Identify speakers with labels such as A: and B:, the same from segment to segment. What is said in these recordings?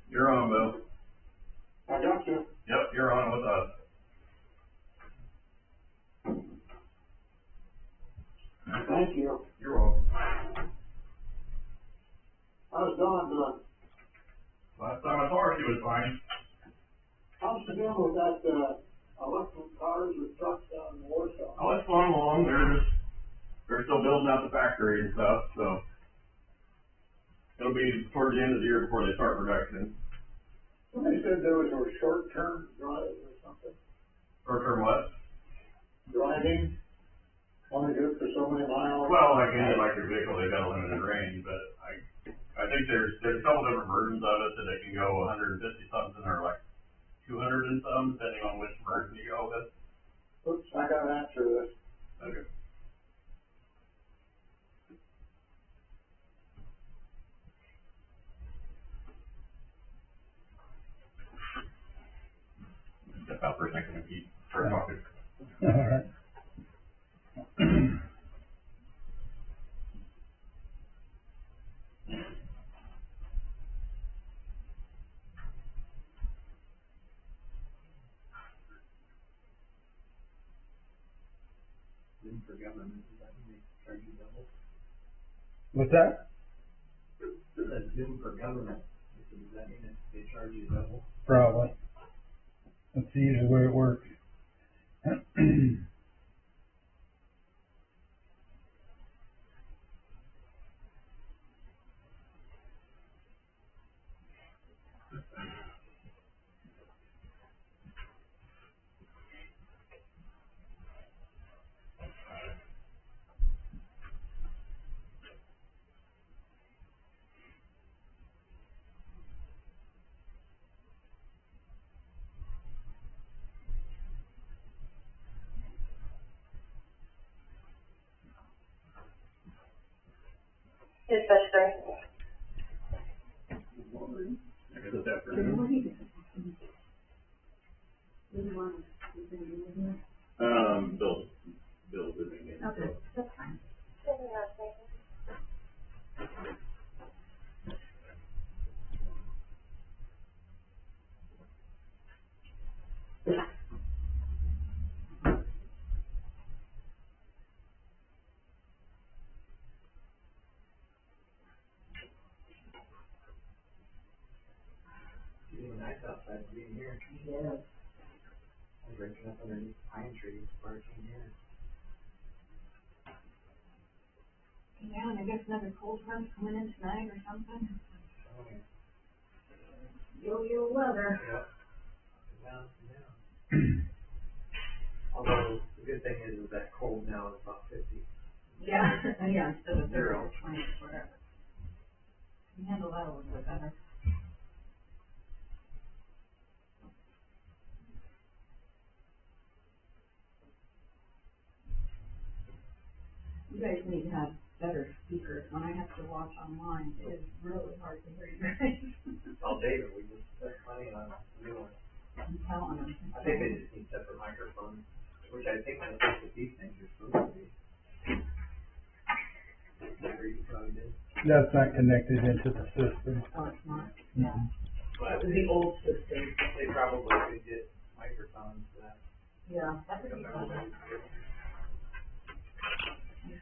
A: You're on, Bill.
B: I got you.
A: Yep, you're on with us.
B: Thank you.
A: You're welcome.
B: How's Dawn doing?
A: Last time I saw her, she was fine.
B: How's she doing with that, electric cars or trucks down in Warsaw?
A: Oh, it's going along. They're still building out the factory and stuff, so it'll be towards the end of the year before they start production.
B: Somebody said there was a short-term drive or something.
A: Short-term what?
B: Driving, only good for so many miles.
A: Well, like any electric vehicle, they've got a limited range, but I think there's a couple different versions of it that it can go 150 something or like 200 and some, depending on which version you go with.
B: Oops, I gotta answer this.
A: Okay. Step out for a second if you start talking.
C: All right.
D: For government, does that mean they charge you double?
C: What's that?
D: That's Zoom for government, does that mean that they charge you double?
C: Probably. That's usually where it works.
E: Dispatch 3.
A: This afternoon. Bill's living in.
E: Okay, that's fine.
D: It's even nice outside being here.
E: Yeah.
D: I was drinking up underneath pine trees before I came here.
E: Yeah, and I guess another cold front coming in tonight or something.
D: Oh, yeah.
E: Yo-yo weather.
D: Yep. Down, down. Although, the good thing is that cold now is about 50.
E: Yeah, yeah, instead of 0, 20, whatever. You handle that a little bit better. You guys need to have better speakers. When I have to watch online, it is really hard to hear you guys.
D: All David, we just spent money on new ones.
E: I'm telling them.
D: I think they just need separate microphones, which I think that's what these things are supposed to be. Whatever you probably did.
C: That's not connected into the system.
E: Oh, it's not? Yeah.
D: But
E: It was the old system.
D: they probably could get microphones for that.
E: Yeah, that would be fun.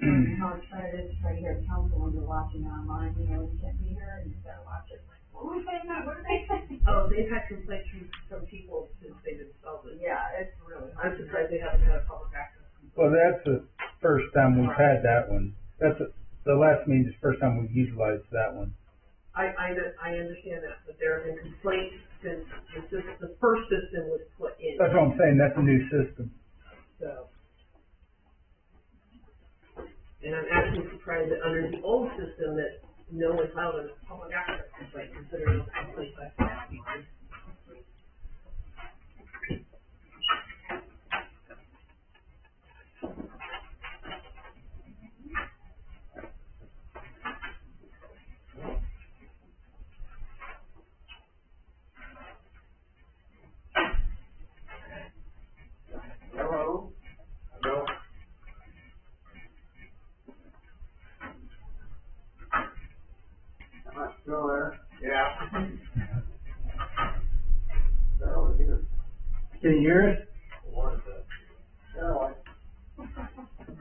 C: Mm.
E: How excited to try to hear council when you're watching online, you know, you can't be here and you gotta watch it. Like, what were they saying? What are they saying?
F: Oh, they've had complaints from some people since they've installed it.
E: Yeah, it's really hard.
F: I'm surprised they haven't had a public access.
C: Well, that's the first time we've had that one. The last meeting is the first time we've utilized that one.
F: I understand that, but there have been complaints since the first system was put in,
C: That's what I'm saying, that's a new system.
F: so. And I'm actually surprised that under the old system that no one filed a public access complaint, considering it was complaint by people.
B: Hello?
D: No,
C: yours?
D: One of the,
B: Caroline.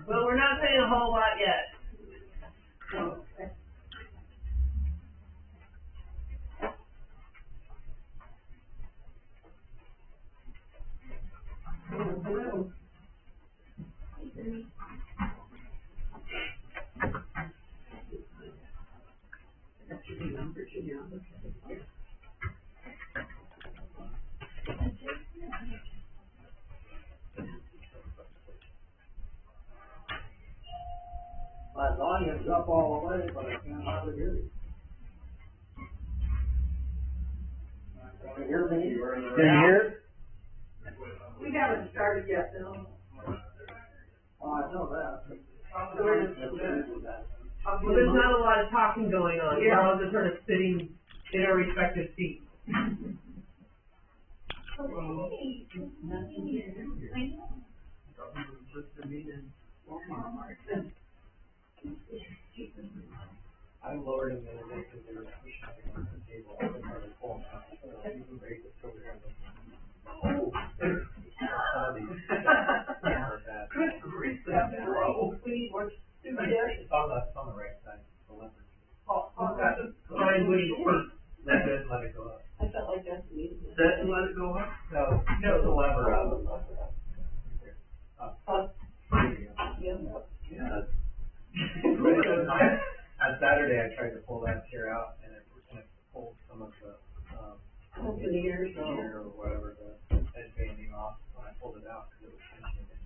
F: Well, we're not saying a whole lot yet.
B: My volume's up all the way, but I can't hardly hear you. Can you hear me?
C: Can you hear?
F: We haven't started yet, though.
B: Oh, I know that.
F: Well, there's not a lot of talking going on. We're all just sort of sitting in our respective seats.
D: I lowered them the other day because they were pushing it on the table. I was trying to pull them out. So I even raised it over there. Oh.
F: Good grief, that's low. We need more students.
D: It's on the right side, the left.
F: Brian Woody's feet.
D: Let it go up.
F: I felt like that's me.
D: Let it go up? No, the lever up. Yeah. On Saturday, I tried to pull that chair out and it pulled some of the,
F: Veneers,
D: veneer or whatever, the head banding off when I pulled it out because it was pinching it.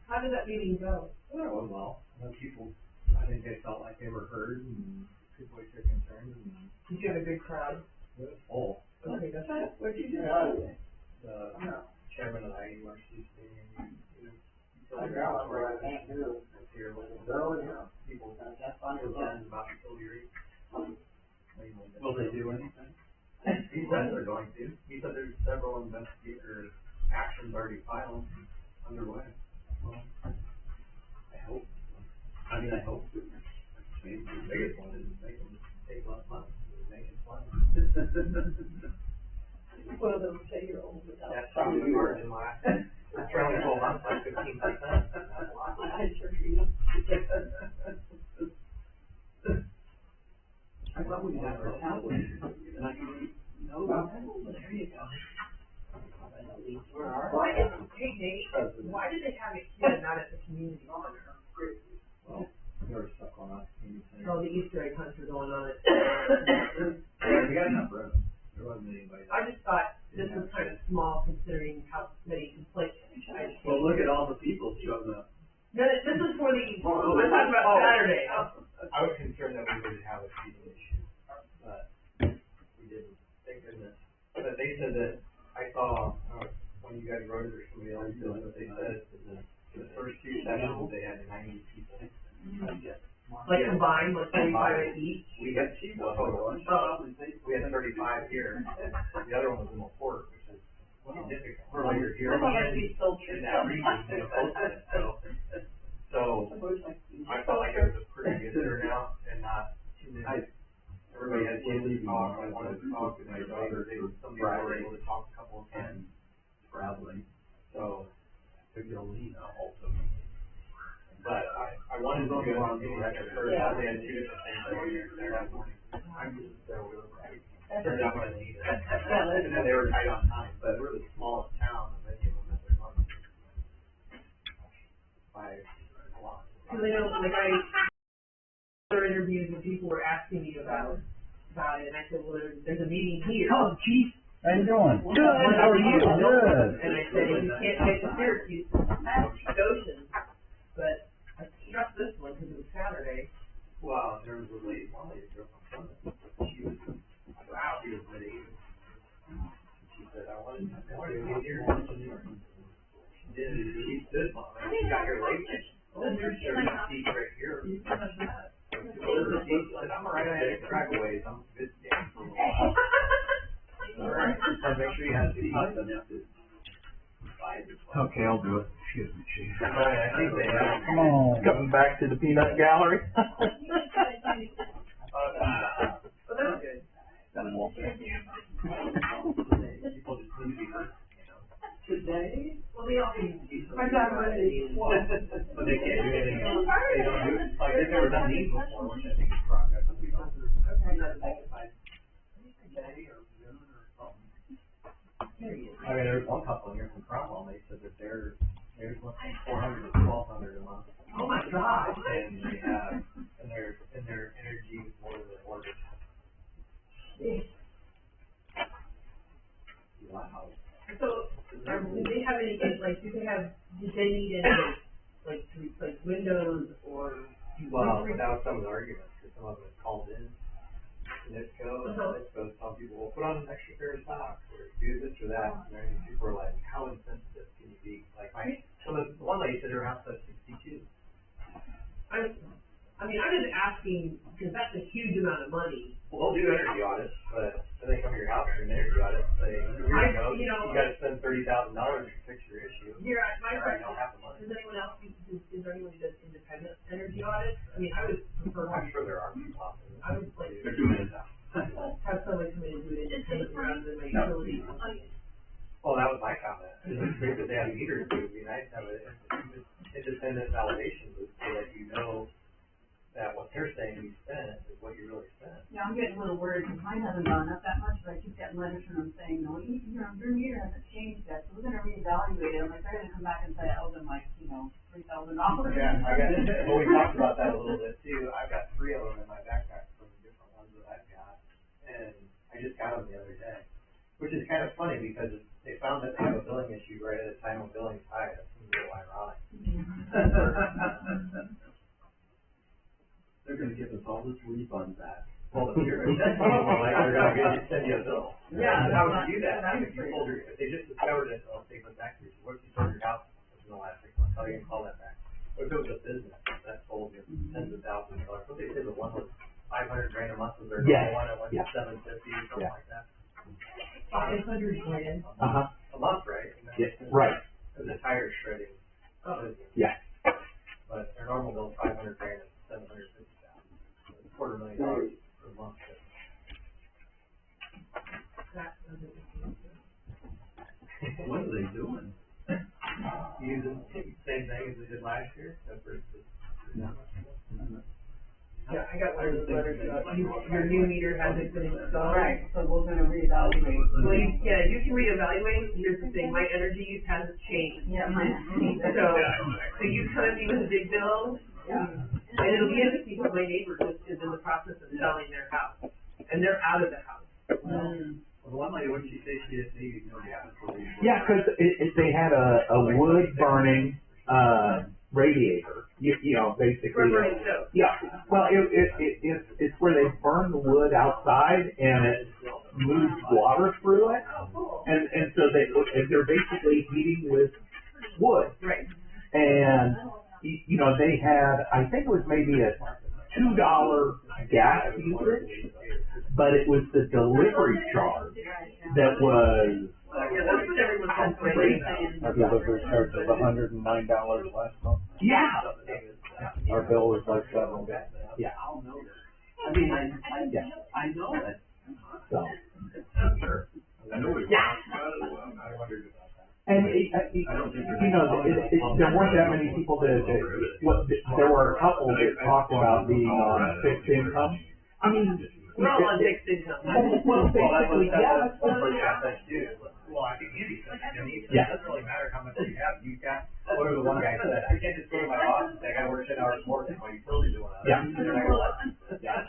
F: How did that meeting go?
D: Well, it went well. People, I think they felt like they were heard and could voice their concerns and
F: Did you have a big crowd?
D: it was full.
F: Okay, that's good. Where'd you do
B: Yeah.
F: that?
D: The chairman of the IURC thing,
B: I got it, but I can't hear it.
D: was here with
B: Really? Yeah.
D: people
B: That's fine.
D: concerns about utility rates.
A: Will they do anything?
D: He said they're going to. He said there's several investigator actions already filed underway. Well, I hope. I mean, I hope. Maybe the biggest one is make them take less money. Make it fun.
F: One of those say-year-olds without.
D: That's probably more than my trailing 12 months, like 15%. That's a lot.
F: I sure do.
D: I thought we had our tablet. No,
F: There you go.
B: Where are
F: Why did, hey Nate, why did they have it here and not at the community center?
D: well, they were stuck on us.
F: Oh, the Easter egg hunts were going on.
D: We got enough room. There wasn't anybody.
F: I just thought this was kind of small considering how many complaints I had.
D: Well, look at all the people showing up.
F: No, this is for the, I'm talking about Saturday.
D: I was concerned that we would have a seating issue, but we didn't, thank goodness. But they said that, I saw, when you guys wrote it or somebody else did, but they said in the first two sessions, they had 90 people.
F: Like combined, like 35 each.
D: We had total. We had 35 here. The other one was in LaPorte, which is significant. Earlier here. In that region, so I felt like it was a pretty good turnout and not too many. Everybody had a chance to talk, I wanted to talk, and somebody were able to talk a couple of times. Traveling. So, big deal, also. But I wanted to go on the record first, I had two different things going here Saturday morning. I'm just so right. Turned out what I needed. And then they were tight on time, but we're the smallest town of any of them that they're on. By a lot.
F: Cause I know, like other interviews and people were asking me about it, and I said, well, there's a meeting here.
C: Hello, Chief. How you doing?
F: Good, how are you?
C: Good.
F: And I said, if you can't make the Syracuse, Goshen, but I struck this one because it was Saturday.
D: Well, there was a lady, one lady drove from Summit. She was, wow, she was mid-80s. She said, I wanted to be here. She did, she stood, she got here late. There's a seat right here. I'm alright, I had to drive away, I'm good standing for a while. Alright, so make sure you have a seat.
G: Okay, I'll do it. Excuse me, Chief.
D: Right, I think they have.
C: Come on.
G: Coming back to the peanut gallery.
F: But that's good.
G: Then we'll see.
D: People just need to be heard, you know. done these before, which I think is progress.
F: Okay.
D: I mean, there's one couple here from Cromwell, they said that theirs went from 400 to 1,200 a month.
F: Oh my God.
D: And they have, and their energy is more than their orders. Wow.
F: So, do they have any, like, did they need any, like, to replace windows or?
D: Well, that was some of the arguments, because some of them called in to NIPSCO, and NIPSCO told people, well, put on an extra pair of socks, or do this or that, and then people were like, how insensitive can you be? Like, so the one lady said her house has 62.
F: I mean, I'm just asking, because that's a huge amount of money.
D: Well, they'll do energy audits, but then they come to your house for an energy audit, and say, you gotta spend $30,000 to fix your issue.
F: Here, my
D: Right,
F: question,
D: don't have the money.
F: does anyone else, is there anyone who does independent energy audits? I mean, I would prefer,
D: I'm sure there are people out there.
F: I would like,
A: They're doing it now.
F: have someone come in and do it independently rather than my utility.
D: Well, that was my comment. It's great that they have meters, but it'd be nice to have an independent validation loop so that you know that what they're saying you spent is what you really spent.
E: Yeah, I'm getting a little worried, because mine hasn't gone up that much, but I keep getting letters from them saying, no, your meter hasn't changed yet, so we're gonna reevaluate it. I'm like, they're gonna come back and say I owe them like, $3,000.
D: Yeah, well, we talked about that a little bit too. I've got 3 of them in my backpack from the different ones that I've got, and I just got them the other day, which is kind of funny because they found that they have a billing issue right at a time when billing's high. That seems a little ironic.
G: They're gonna give us all this refund back.
D: Well, if you're, that's like they're gonna send you a bill.
F: Yeah.
D: How would you do that? If you told her, if they just discovered it, they'll take it back to you. What if you sold your house within the last 6 months? How are you gonna call that back? What if it was a business that sold you tens of thousands of dollars? What they say the one was $500,000 a month was their
G: Yeah.
D: normal one, it went to
G: Yeah.
D: $750 or something like that.
F: $500,000.
D: A month, right?
G: Yeah, right.
D: It was a tire shredding business.
G: Yeah.
D: But their normal bill is $500,000 and $750,000. $250,000 per month.
F: That doesn't.
G: What are they doing?
D: Using the same thing as they did last year, except for
F: Yeah, I got one of those letters about your new meter hasn't been installed.
E: Right, so we're gonna reevaluate.
F: Well, you can reevaluate. Here's the thing, my energy use hasn't changed.
E: Yeah, mine.
F: So you come at me with a big bill, and it'll be interesting because my neighbor is in the process of selling their house, and they're out of the house.
D: Well, the one lady, what did she say she didn't need,
G: Yeah, because they had a wood burning radiator. You know, basically.
F: Rubber and stove.
G: Yeah. Well, it's where they burn the wood outside and it moves water through it,
F: Oh, cool.
G: and so they're basically heating with wood.
F: Right.
G: And you know, they had, I think it was maybe a $2 gas usage, but it was the delivery charge that was
F: Yeah, that's what everyone's complaining about.
C: Our delivery charge was $109 last month.
G: yeah.
C: Our bill was like $7.
G: Yeah.
C: I mean, I know it.
G: So.
A: I know we.
G: Yeah.
D: I wondered about that.
G: And you know, there weren't that many people that there were a couple that talked about being on fixed income. I mean,
F: We're all on fixed income.
G: well, basically, yeah.
D: Well, I think easy.
G: Yeah.
D: It doesn't really matter how much you have. You got, what the one guy said, I can't just go to my boss and say, I gotta work 10 hours more than my utility doing that.
G: Yeah.
D: Yeah.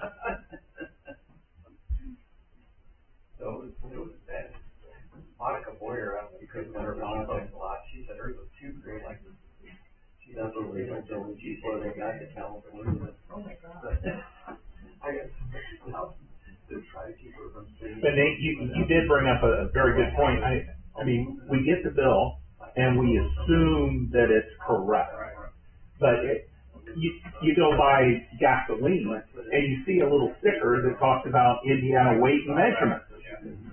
D: So it was bad. Monica Boyer, I don't know, you couldn't let her talk a lot. She said hers was too great, like, she does what they don't do, and she's where they got to California.
F: Oh my God.
D: I guess, to try to keep her from saying.
G: But Nate, you did bring up a very good point. I mean, we get the bill and we assume that it's correct, but you go buy gasoline and you see a little sticker that talks about Indiana weight and measurement.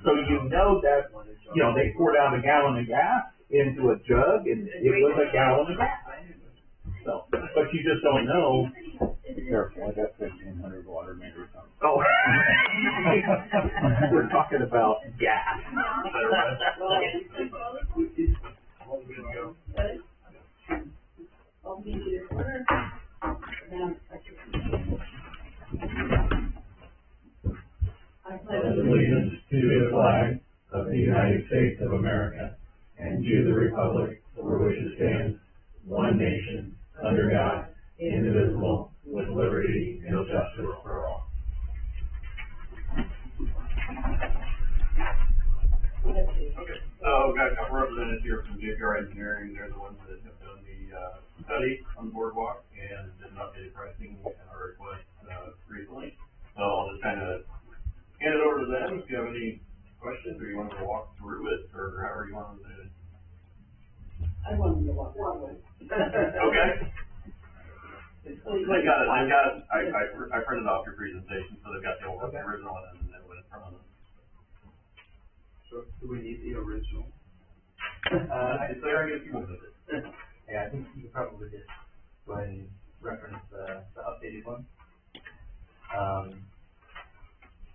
G: So you know that, you know, they poured out a gallon of gas into a jug and it was a gallon of gas. So, but you just don't know.
C: Be careful, I got 1,500 water meters on.
G: Oh. We're talking about gas.
E: Well, we need to order. Now,
H: flag of the United States of America and to the republic for which it stands, one nation, under God, indivisible, with liberty and justice for all.
A: Okay, so we've got a couple representatives here from JPR Engineering. They're the ones that have done the, study on the boardwalk and did an updated pricing and our request, recently. So I'll just kind of hand it over to them if you have any questions or you want to walk through it or however you want to do it.
B: I wanted to walk that way.
A: Okay. I printed off your presentation, so they've got the old, the original one and the new one in front of them.
D: So, do we need the original?
A: It's there, I guess you wanted it.
I: Yeah, I think you could probably just go ahead and reference the updated one.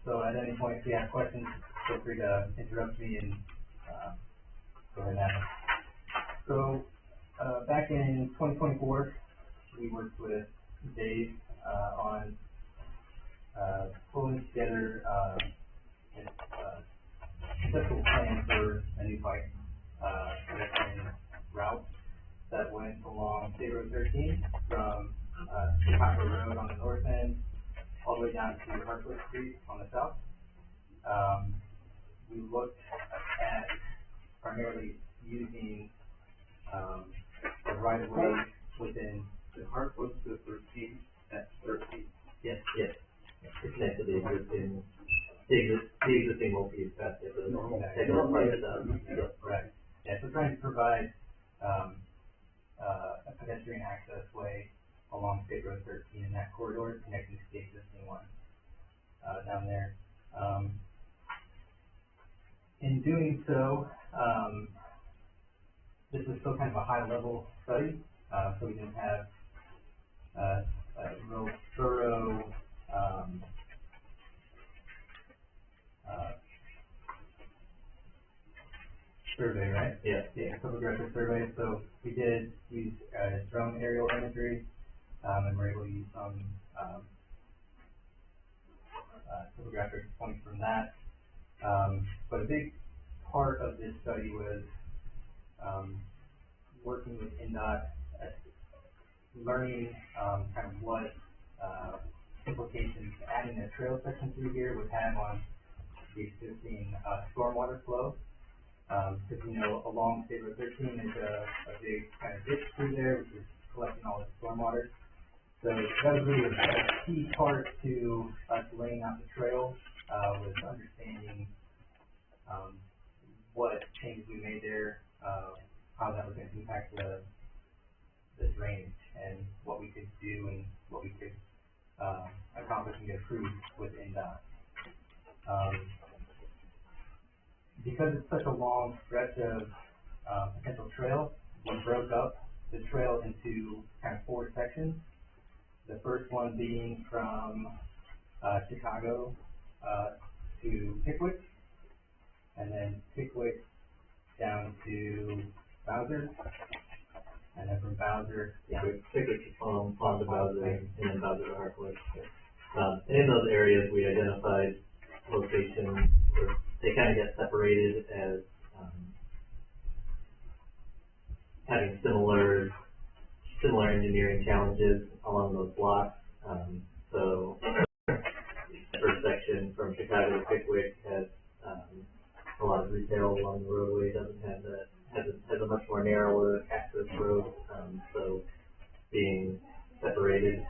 I: So at any point, if you have questions, feel free to interrupt me and, go ahead and ask. So, back in 2024, we worked with Dave, on, pulling together, conceptual plan for a new bike, connection route that went along State Road 13 from, Chicago Road on the north end, all the way down to Hartwood Street on the south. We looked at primarily using, the right of way within
D: The Hartwood to 13, that's 13.
I: yes, to connect to the existing multi-use path, the normal, right. Yeah, so trying to provide, a pedestrian access way along State Road 13 in that corridor, connecting to the existing one, down there. In doing so, this was still kind of a high-level study, so we didn't have, a real thorough, survey, right? Yeah, topographic survey. So we did use, drone aerial imagery, and we're able to use some, topographic points from that. But a big part of this study was, working with NDOT, learning, kind of what, implications adding a trail section through here would have on the existing, stormwater flow. Because, along State Road 13, there's a big kind of ditch through there, which is collecting all the stormwater. So that was really a key part to us laying out the trail, was understanding, what changes we made there, how that was going to impact the drainage and what we could do and what we could, accomplish and get approved with NDOT. Because it's such a long stretch of, potential trail, we broke up the trail into kind of 4 sections. The first one being from, Chicago, to Pickwick, and then Pickwick down to Bowser, and then from Bowser down
J: Pickwick on to Bowser, and then Bowser to Hartwood. And in those areas, we identified locations where they kind of get separated as, having similar engineering challenges along those blocks. So the first section from Chicago to Pickwick has, a lot of retail along the roadway, doesn't have that, has a much more narrower access road, so being separated,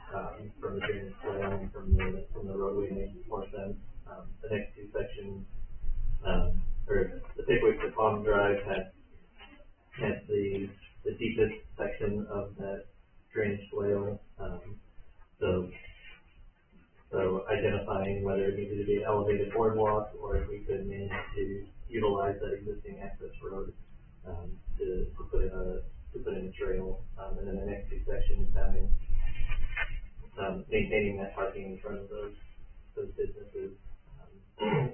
J: from the drainage swale and from the roadway makes more sense. The next 2 sections, or the Pickwick to Palm Drive had the deepest section of that drainage swale, so identifying whether it needed to be an elevated boardwalk or if we could manage to utilize that existing access road, to put in a trail, and then the next 2 sections having, maintaining that parking in front of those businesses,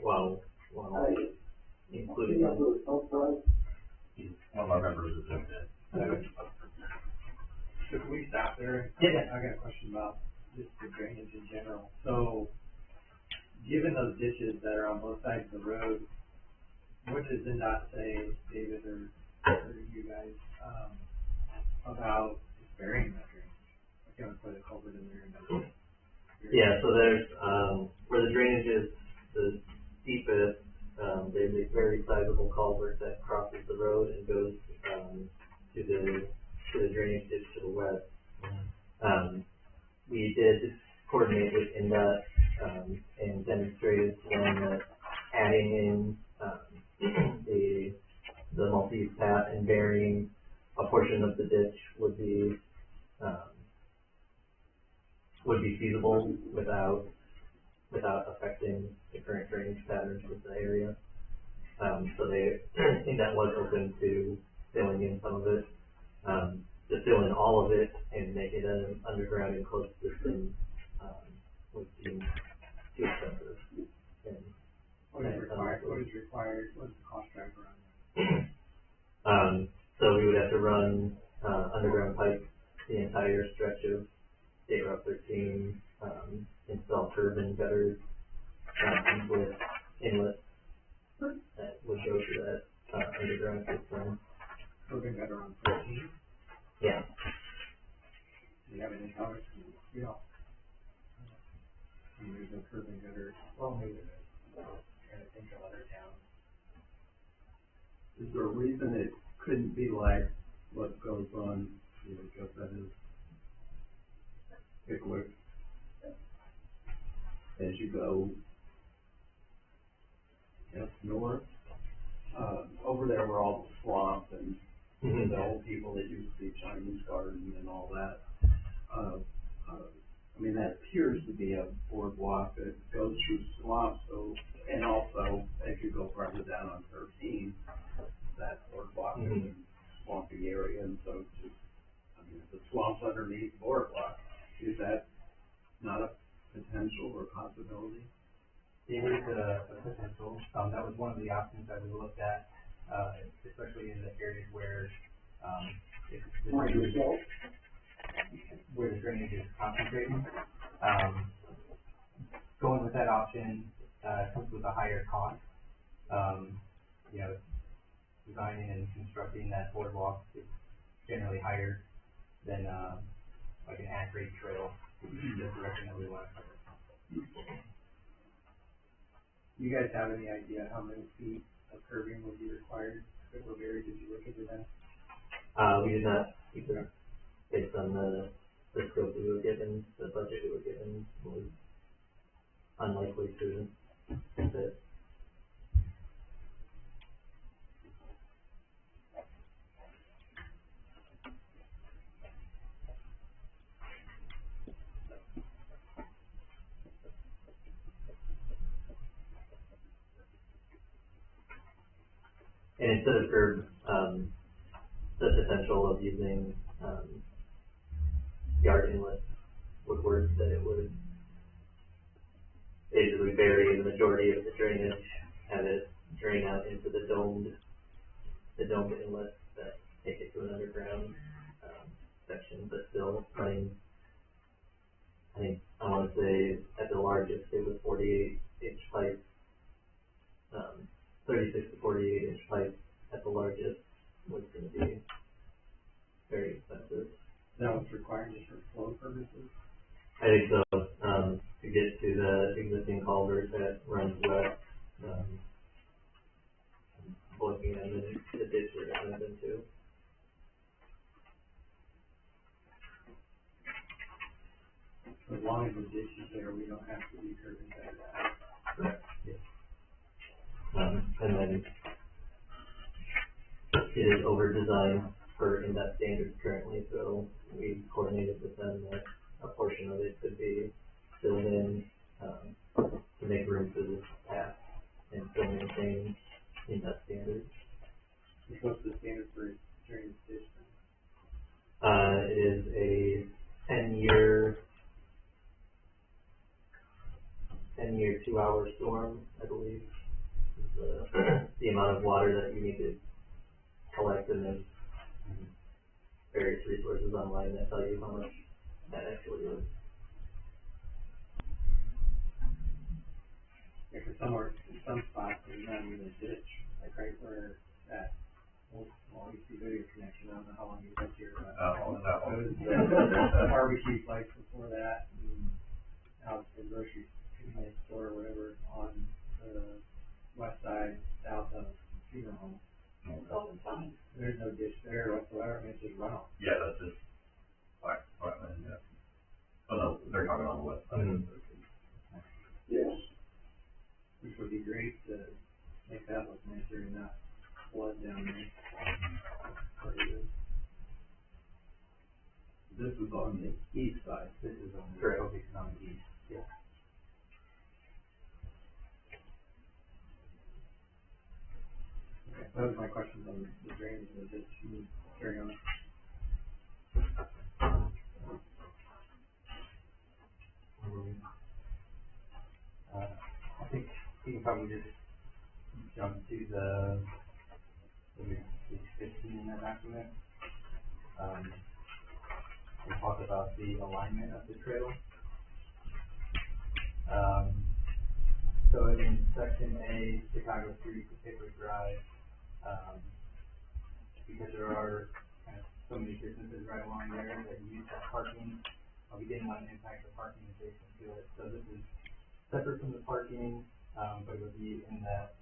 J: while including them.
A: One of our members is in there.
D: So can we stop there?
I: Yeah.
D: I got a question about just the drainage in general. So, given those ditches that are on both sides of the road,
I: what does NDOT say, David, or you guys, about burying that drain? Like, you know, put a culvert in there and then.
J: Yeah, so there's, where the drainage is the deepest, there's a very sizable culvert that crosses the road and goes, to the drainage ditch to the west. We did coordinate with NDOT, and demonstrated to them that adding in, the multi-use path and burying a portion of the ditch would be feasible without affecting the current drainage patterns of the area. So NDOT was open to filling in some of it. To fill in all of it and make it an underground enclosed system, would seem too expensive. And
I: What is required, what is the cost driver on that?
J: So we would have to run, underground pipe the entire stretch of State Route 13, install turbine gutters, with inlets that would go to that, underground system.
I: Turbine gutter on 13?
J: Yeah.
I: Do you have any colors? Yeah. And there's a turbine gutter, well, maybe there's, and I think a other town.
K: Is there a reason it couldn't be like what goes on, you know, just that is Pickwick? As you go north, over there were all the swamps and the old people that used to be Chinese garden and all that. I mean, that appears to be a boardwalk that goes through swamps, so, and also as you go farther down on 13, that boardwalk is a swampy area, and so it's just, I mean, the swamps underneath the boardwalk, is that not a potential or possibility?
I: It is a potential, that was one of the options that we looked at, especially in the areas where, where the drainage is concentrating. Going with that option, comes with a higher cost. You know, designing and constructing that boardwalk is generally higher than, like an at-grade trail, which is the direction that we want to cover. You guys have any idea how many feet of curbing would be required? Did you look into that?
J: We did not, either, based on the scope we were given, the budget we were given, was unlikely to fit. And instead of curb, the potential of using, yard inlets would work, that it would basically bury the majority of the drainage, have it drain out into the domed inlets that take it to an underground, section, but still running, I want to say at the largest, it was 48-inch pipe, 36 to 48-inch pipe at the largest was going to be very expensive.
K: That was required just for flow purposes?
J: I think so, to get to the existing culvert that runs west, looking at the ditch we're going into.
K: As long as the ditch is there, we don't have to be curbing that.
J: Correct. Yes. And then it is over-designed for NDOT standards currently, so we coordinated with them that a portion of it could be filled in, to make room for this path and still maintain NDOT standards.
K: What's the standard for drainage ditch?
J: It is a 10-year 2-hour storm, I believe, is the amount of water that you need to collect, and there's various resources online that tell you how much that actually is.
K: Yeah, for some spots, there's not even a ditch.
I: like right where that, well, you see video connection, I don't know how long you lived here, but.
H: Oh, no.
I: It was barbecue place before that, and out the grocery store or whatever on the west side, south of funeral home.
E: All the time.
I: There's no ditch there whatsoever, and it's just runoff.
H: Yeah, that's just, wetland, yeah. Oh, no, they're talking on the west side.
B: Yes.
I: Which would be great to make that look nicer and not flood down there.
K: This is on the east side.
I: This is on the,
J: Correct.
I: focusing on the east, yeah. Okay, that was my questions on the drainage, and just carry on. I think we can probably just jump to the, maybe page 15 in that document. We talk about the alignment of the trail. So in section A, Chicago Street to Pickwick Drive, because there are kind of so many businesses right along there that use that parking, we didn't want to impact the parking adjacent to it. So this is separate from the parking, but it would be in that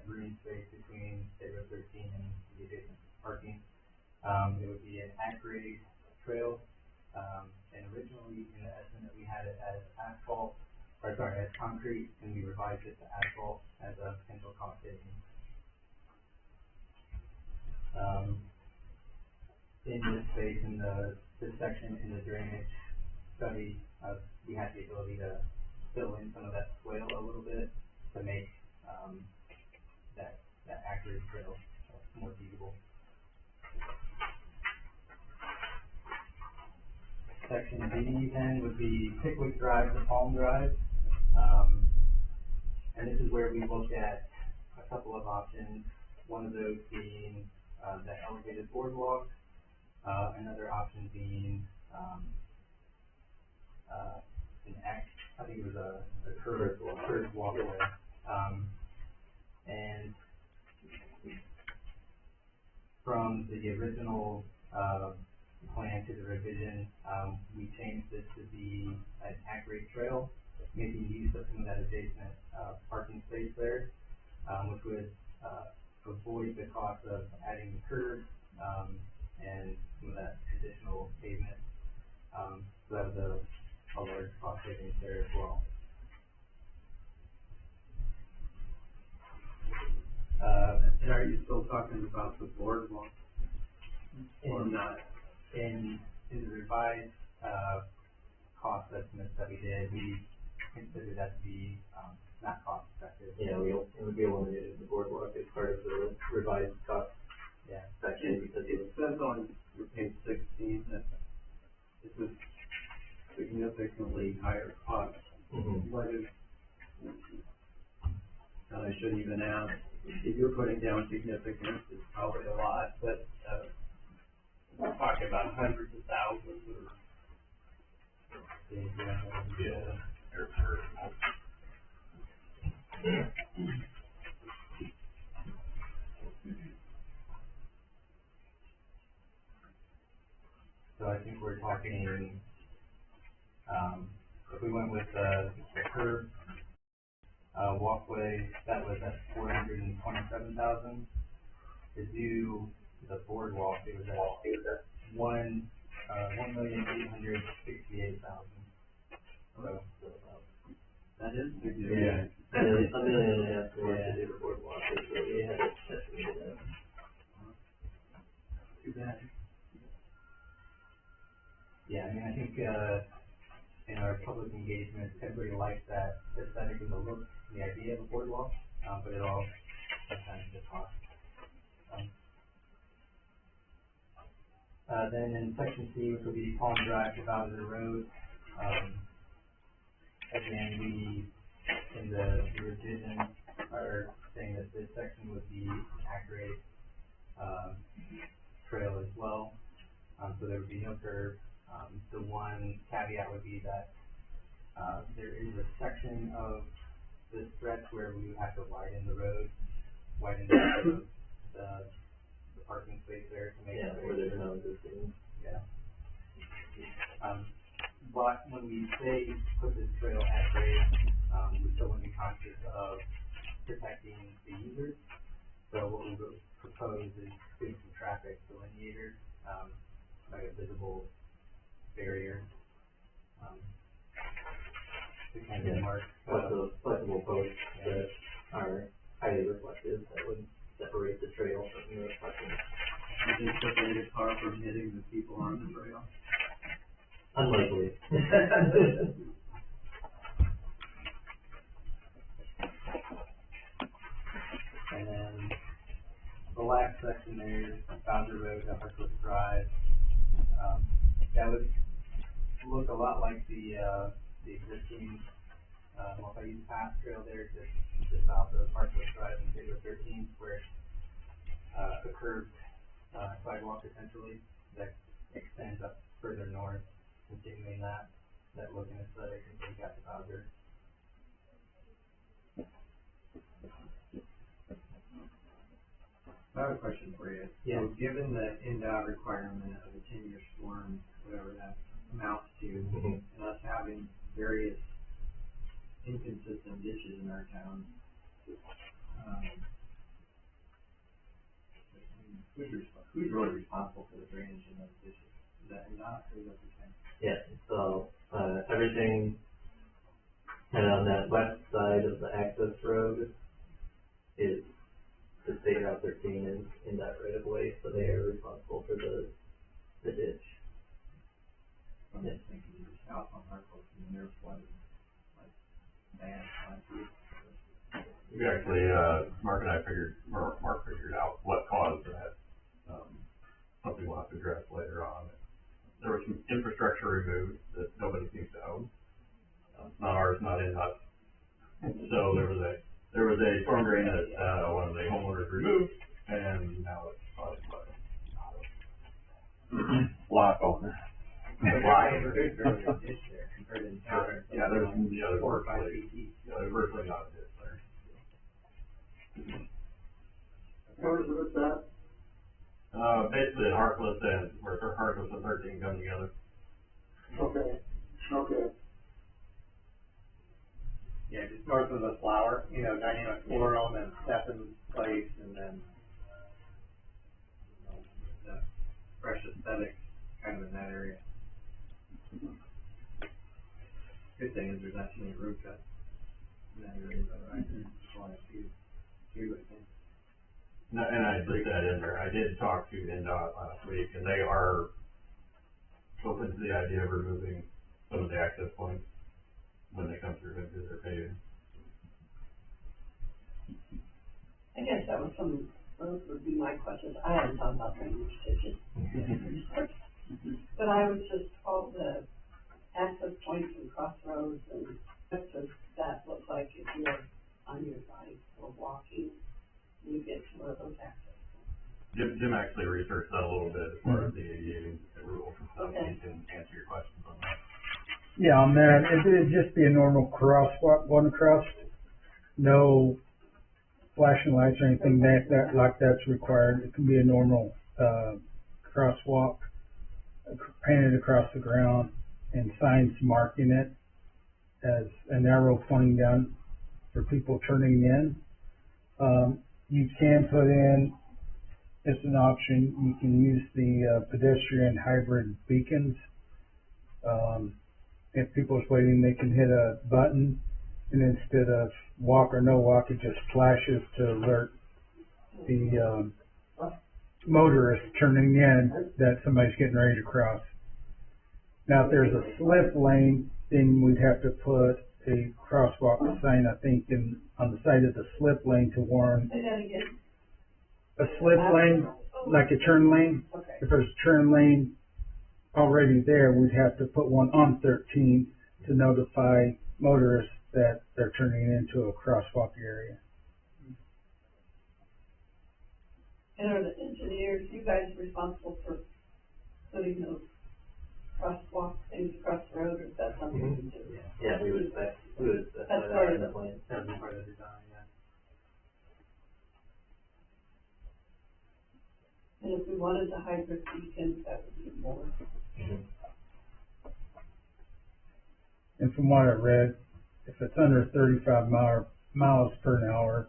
I: green space between State Road 13 and the adjacent parking. It would be an at-grade trail, and originally in the estimate we had it as as concrete, and we revised it to asphalt as a potential cost savings. In this space, in this section in the drainage study, we had the ability to fill in some of that swale a little bit to make, that accurate trail more feasible. Section B then would be Pickwick Drive to Palm Drive. And this is where we looked at a couple of options, one of those being the elevated boardwalk, another option being I think it was a curved walkway. And from the original plan to the revision, we changed this to be an at-grade trail, making use of some of that adjacent parking space there, which would avoid the cost of adding the curb and some of that additional pavement. So that was a large cost savings there as well.
K: And are you still talking about the boardwalk or not?
I: In the revised cost estimates that we did, we considered that to be not cost effective.
J: Yeah, it would be eliminated, the boardwalk as part of the revised cost section because
K: It says on your page 16 that this is significantly higher cost. What is, and I shouldn't even ask, if you're putting down significant, it's probably a lot, but, we're talking about hundreds of thousands or.
I: So I think we're talking, if we went with the curb walkway, that was at $427,000. To do the boardwalk, it was at $1,868,000. So
K: That is significant.
J: $1.5 million more to do the boardwalk, is what we had estimated at.
K: Too bad.
I: yeah, I mean, I think, in our public engagement, everybody likes that aesthetic and the look, the idea of a boardwalk, but it all sometimes just costs. Then in section C, which will be Palm Drive to Bowser Road, again, we, in the revision, are saying that this section would be at-grade, trail as well, so there would be no curve. The one caveat would be that, there is a section of this stretch where we would have to widen the road, widen out the parking space there to make
J: Yeah,
I: it.
J: where there's no existing.
I: Yeah. But when we say put this trail at grade, we still want to be conscious of protecting the users. So what we would propose is doing some traffic delineators, like a visible barrier, to kind of mark.
J: Flexible posts that are highly reflective, that would separate the trail from the parking.
K: I think prevent a car from hitting the people on the trail.
J: Unlikely.
I: And then the last section there, Bowser Road to Hartford Drive, that would look a lot like the existing, multi-use path trail there, just south of Hartford Drive and State Road 13, where a curved, sidewalk essentially that extends up further north, continuing that look and aesthetic until you got to Bowser.
K: I have a question for you.
I: Yeah.
K: So given the NDOT requirement of a 10-year storm, whatever that amounts to, and us having various inconsistent ditches in our town, who's really responsible for the drainage in those ditches? Is that NDOT or is that the county?
J: Yeah, so, everything kind of on that west side of the access road is, the State Route 13 is in that right of way, so they are responsible for the ditch.
K: I'm just thinking of the south on Hartford, and they're flooded, like, bad, like,
A: We actually, Mark figured out what caused that, something we'll have to address later on. There was some infrastructure removed that nobody seems to own. Not ours, not in us. So there was a storm drain that, one of the homeowners removed, and now it's caused flooding.
G: Lot owner.
K: there's very good ditch there compared to the town.
A: Yeah, there's virtually,
K: 4 or 5 feet deep.
A: there's virtually not a ditch there.
B: Where's it at?
A: Basically at Harkless and, where Harkless and 13 come together.
B: Okay, okay.
I: Yeah, just north of the flower, Dynamic Floral and Stephen's Place, and then,
K: The fresh aesthetic kind of in that area. Good thing is there's not too many road cuts in that area, but I just want to see what it is.
A: No, and I put that in there. I did talk to NDOT last week, and they are open to the idea of removing some of the access points when they come through and do their paving.
L: I guess those would be my questions. I hadn't thought about drainage ditches. But I was just told the access points and crossroads, and what does that look like if you're on your bike or walking, you get to where those access points?
A: Jim actually researched that a little bit as far as the ADA rules and stuff,
L: Okay.
A: he can answer your questions on that.
C: Yeah, on that, it'd just be a normal crosswalk, one across, no flashing lights or anything like that's required. It can be a normal, crosswalk, painted across the ground, and signs marking it as an arrow pointing down for people turning in. You can put in, it's an option, you can use the, pedestrian hybrid beacons. If people's waiting, they can hit a button, and instead of walk or no walk, it just flashes to alert the, motorist turning in that somebody's getting ready to cross. Now, if there's a slip lane, then we'd have to put a crosswalk sign, I think, on the side of the slip lane to warn.
L: Say that again.
C: A slip lane, like a turn lane,
L: Okay.
C: if there's a turn lane already there, we'd have to put one on 13 to notify motorists that they're turning into a crosswalk area.
L: And are the engineers, you guys responsible for putting those crosswalk things across the road, or is that something you do?
J: Yeah, we would specify
L: That's part
J: that
L: of
J: in the
L: the
J: plan.
I: that'd be part of the design, yeah.
L: And if we wanted the hybrid beacons, that would be more.
C: And from what I read, if it's under 35 miles per hour,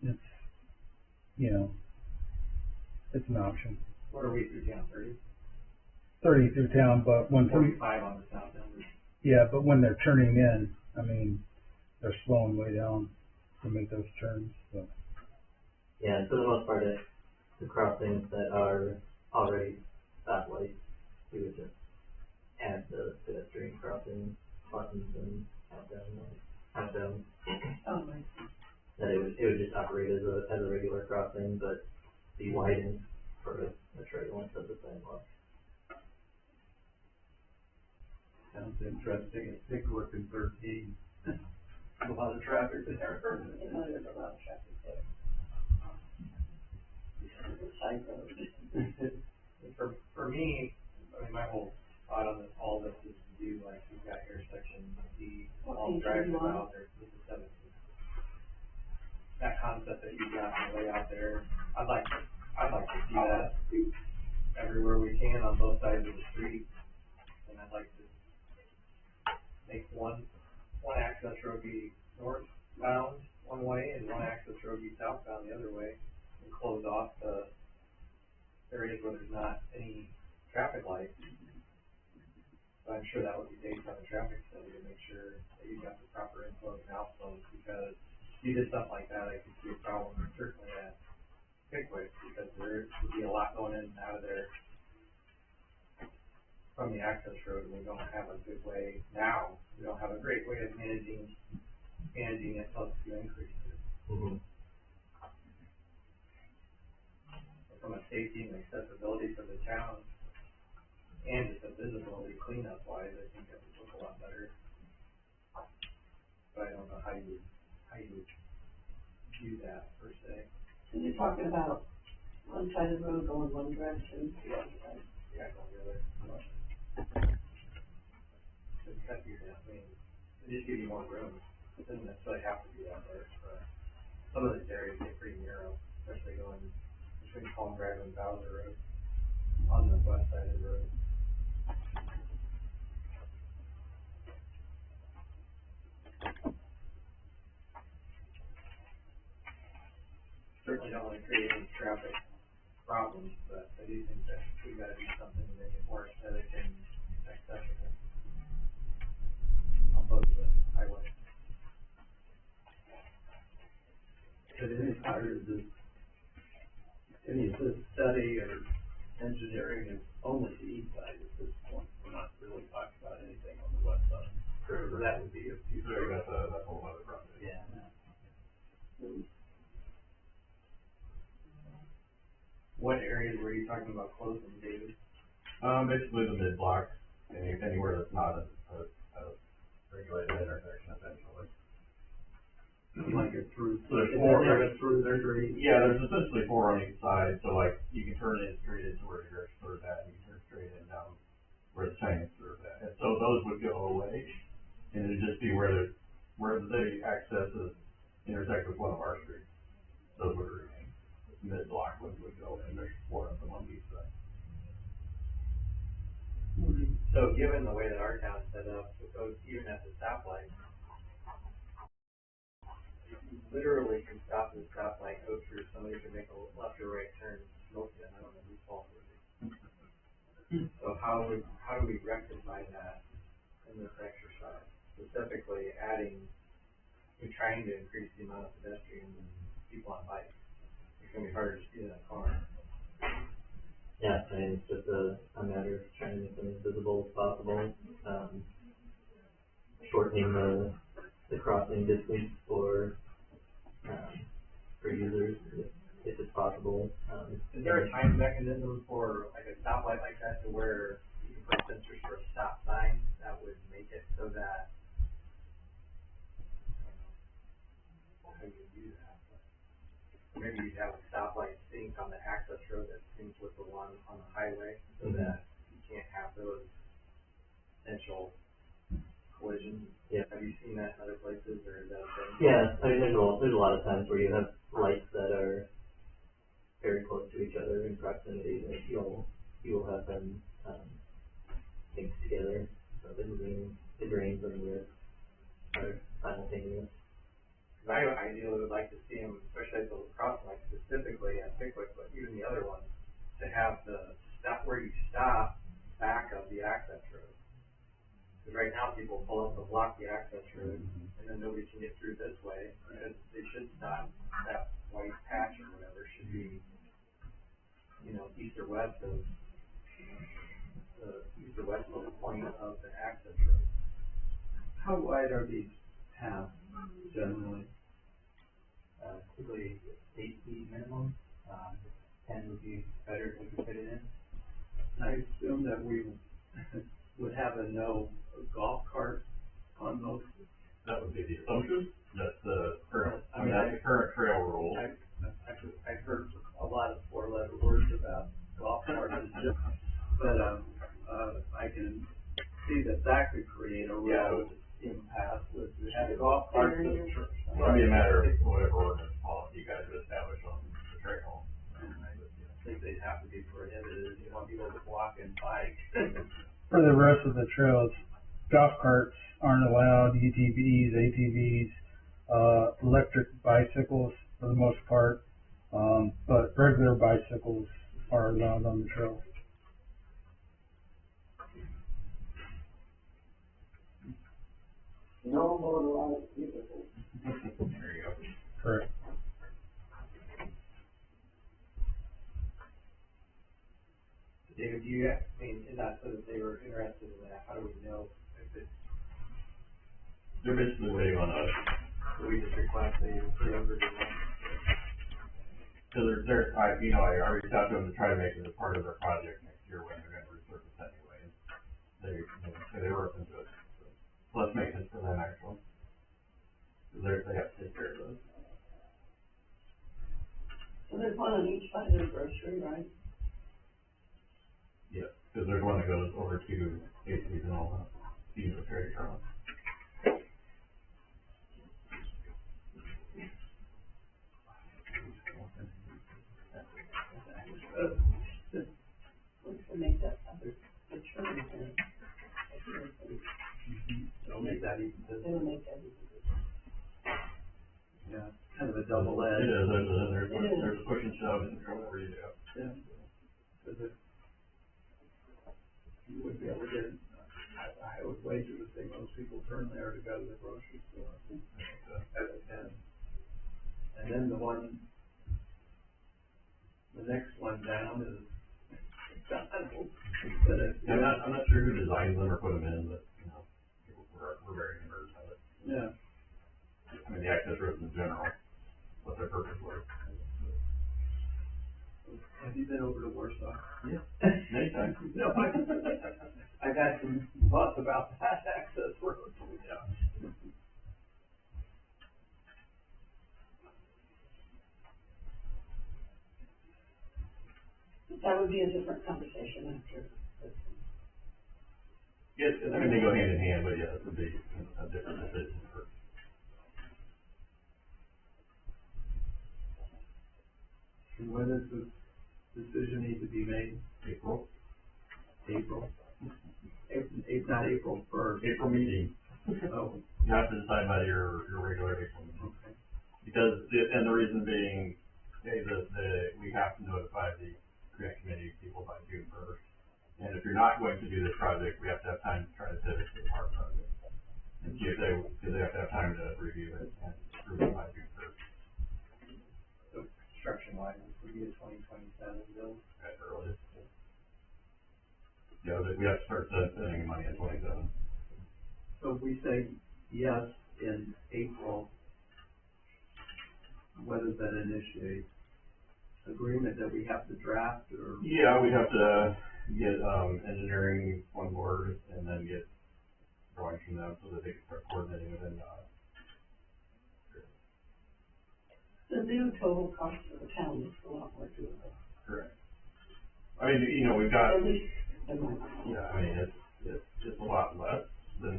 C: it's, you know, it's an option.
I: What are we through town, 30?
C: 30 through town, but when,
I: 45 on the southbound.
C: yeah, but when they're turning in, I mean, they're slowing way down to make those turns, so.
J: Yeah, and for the most part, it's the crossings that are already stoplights, we would just add the pedestrian crossing buttons and countdown.
L: Oh, I see.
J: That it would just operate as a regular crossing, but be widened for a trail instead of the sidewalk.
K: Sounds interesting, it's Pickwick and 13. A lot of traffic there.
L: You know, there's a lot of traffic there. Side road.
I: For me, I mean, my whole thought on this, all this is to do, like, you've got here section D, all driving about, there's the 17. That concept that you got on the way out there, I'd like to see that everywhere we can on both sides of the street. And I'd like to make one access road be northbound one way and one access road be southbound the other way, and close off the areas where there's not any traffic lights. But I'm sure that would be based on a traffic study to make sure that you've got the proper inflows and outflows, because if you did something like that, I could see a problem certainly at Pickwick, because there would be a lot going in and out of there from the access road, and we don't have a good way now. We don't have a great way of managing it plus to increase it.
J: Mm-hmm.
I: From a safety and accessibility for the town, and just a visibility cleanup wise, I think that would look a lot better. But I don't know how you would do that per se.
L: And you're talking about one side of the road going one direction, the other side.
I: Yeah, going the other. Just cut you down, I mean, it just give you more room. It doesn't necessarily have to be that way, but some of these areas get pretty narrow, especially going between Palm Drive and Bowser Road on the west side of the road. Certainly don't want to create any traffic problems, but I do think that we gotta do something to make it more aesthetic and accessible on both the highways.
K: But any of this study or engineering is only the east side at this point. We're not really talking about anything on the west side. Or that would be a future.
A: So that's a whole other project.
K: Yeah.
I: What areas were you talking about closing, David?
A: Basically the mid block, anywhere that's not a regulated intersection essentially.
K: Like it through,
A: So there's four,
K: through their street.
A: yeah, there's essentially four on each side, so like, you can turn in straight into where you're sort of at, you can turn straight in down where the Chinese sort of at. And so those would go away, and it'd just be where the accesses intersect with one of our streets. Those would remain. Mid block would go in, there's four of them on each side.
I: So given the way that our town's set up, with those, even at the stoplight, you literally can stop at the stoplight, go through, somebody can make a left or right turn, smoke it, I don't know whose fault it is. So how do we rectify that in this exercise? Specifically you're trying to increase the amount of pedestrians and people on bikes. It's gonna be harder to see in a car.
J: Yeah, I mean, it's just a matter of trying to make them as visible as possible, shortening the crossing distance for users if it's possible.
I: Is there a time mechanism for like a stoplight like that to where you can put sensors for a stop sign that would make it so that, how do you do that? Maybe you'd have a stoplight sync on the access road that syncs with the one on the highway so that you can't have those potential collisions.
J: Yeah.
I: Have you seen that in other places, or is that a thing?
J: Yeah, I mean, there's a lot of times where you have lights that are very close to each other in proximity, that you will have them, mix together, so the drains and the roots are simultaneous.
D: I ideally would like to see them, especially at the lacrosse, like specifically at Pickwick, but even the other ones, to have the stop where you stop back of the access road. Because right now people pull up and block the access road, and then nobody can get through this way, because they should stop. That white patch or whatever should be, east or west of the point of the access road.
K: How wide are these paths generally?
I: Typically 8 feet minimum, 10 would be better if we could fit it in.
K: I assume that we would have a no golf cart on those.
A: That would be the assumption, that's the current, that's the current trail rule.
K: I've heard a lot of four-letter words about golf carts, but, I can see that could create a real impasse with the golf carts.
A: It's gonna be a matter of whatever ordinance policy you guys establish on the trail.
K: I think they'd have to be prohibited, you want people to walk and bike.
C: For the rest of the trails, golf carts aren't allowed, UTVs, ATVs, electric bicycles for the most part, but regular bicycles are allowed on the trail.
B: No motorized vehicles.
A: There you go.
C: Correct.
D: David, and that said that they were interested in that, how do we know if it's,
A: They're basically waiting on us.
D: we just request they approve or do that?
A: So I already talked to them to try to make it a part of their project next year when they're gonna resurface anyway. They were open to it. So let's make it for them actually. Cause they have to take care of those.
L: So there's one on each side of the grocery, right?
A: Yeah, cause there's one that goes over to AC's and all that. These are very strong.
L: What's to make that other, the turn thing?
K: It'll make that even
L: It'll
K: visible.
L: make that easy.
K: Yeah, kind of a double
A: It
K: edge.
A: is, there's a push and shove and whatever you do.
K: Yeah. Cause if you would be able to get, I would wager to say most people turn there to go to the grocery store. And then the next one down is McDonald's.
A: I'm not sure who designs them or put them in, but, we're very members of it.
K: Yeah.
A: I mean, the access roads in general, what their purpose was.
K: Have you been over to Warsaw?
A: Yeah, many times.
K: No, I've had some thoughts about that access road. Yeah.
L: That would be a different conversation after this.
A: Yes, I mean, they go hand in hand, but yeah, it would be a different decision for.
K: And when does this decision need to be made?
A: April.
K: Not April first.
A: April meeting.
K: Oh,
A: You have to decide by your regular April meeting.
K: okay.
A: Because, and the reason being, we have to notify the grant committee people by June first. And if you're not going to do this project, we have to have time to try to pivot to our project. And because they have to have time to review it and approve it by June first.
D: So construction wise, this would be a 2027 build.
A: At earliest. Yeah, we have to start spending money in 27.
K: So if we say yes in April, what does that initiate? Agreement that we have to draft or?
A: Yeah, we'd have to get, engineering on board and then get drawings from them so that they can start coordinating with NDOT.
L: The new total cost for the town is a lot more doable.
A: Correct. I mean, we've got,
L: At least, in my mind.
A: yeah, I mean, it's a lot less than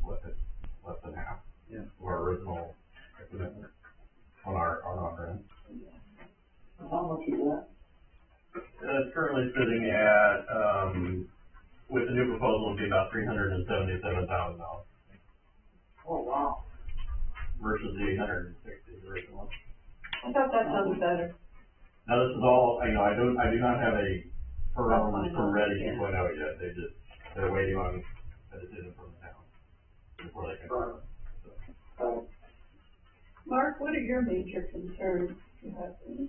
A: less than half.
K: Yeah.
A: Of our original commitment on our end.
B: How much is
A: $377,000
B: Oh, wow.
A: versus the $860 original.
L: I thought that sounded better.
A: Now, this is all, I do not have a firm
L: That's fine,
A: ready
L: yeah.
A: to put out yet. They're waiting on a decision from the town before they can. So,
L: Mark, what are your major concerns? Do you have any?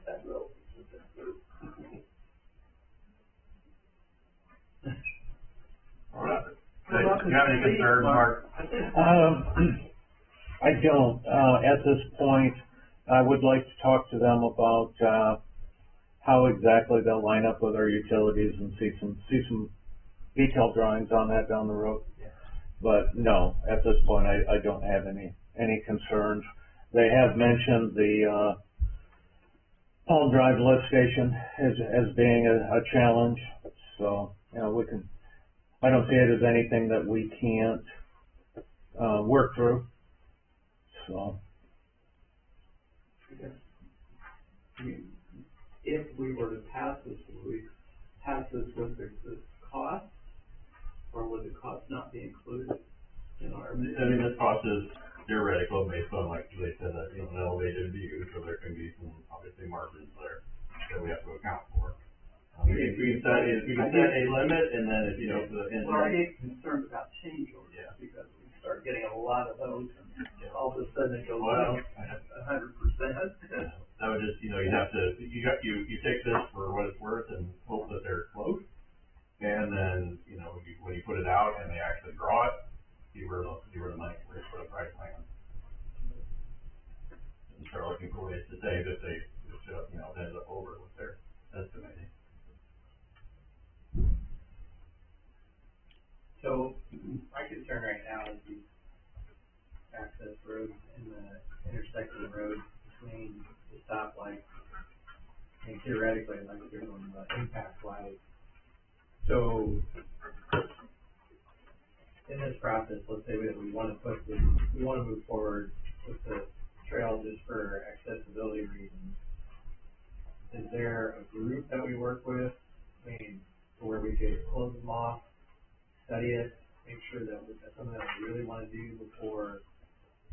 L: Federal.
A: all right. Do you have any concerns, Mark?
G: I don't, at this point, I would like to talk to them about, how exactly they'll line up with our utilities and see some detailed drawings on that down the road. But no, at this point, I don't have any concerns. They have mentioned the, Palm Drive lift station as being a challenge, so, I don't see it as anything that we can't, work through, so.
K: If we were to pass this, would we pass this with the cost, or would the cost not be included in our?
A: I mean, this cost is theoretical based on, like they said, that, an elevated view, so there can be some, obviously, margins there that we have to account for. If we can set a limit, and then if,
K: Well, I get concerned about change orders,
A: Yeah.
K: because we start getting a lot of those, and all of a sudden it goes
A: Well,
K: up 100%.
A: that would just, you have to, you take this for what it's worth and hope that they're close. And then, when you put it out and they actually draw it, see where the money, where the price lands. And start looking for ways to save if they, ends up over what they're estimating.
I: So, my concern right now is the access road and the intersecting road between the stoplight. And theoretically, like you're doing impact wise. So, in this process, let's say that we wanna move forward with the trail just for accessibility reasons. Is there a group that we work with, where we could close them off, study it, make sure that that's something that we really wanna do before?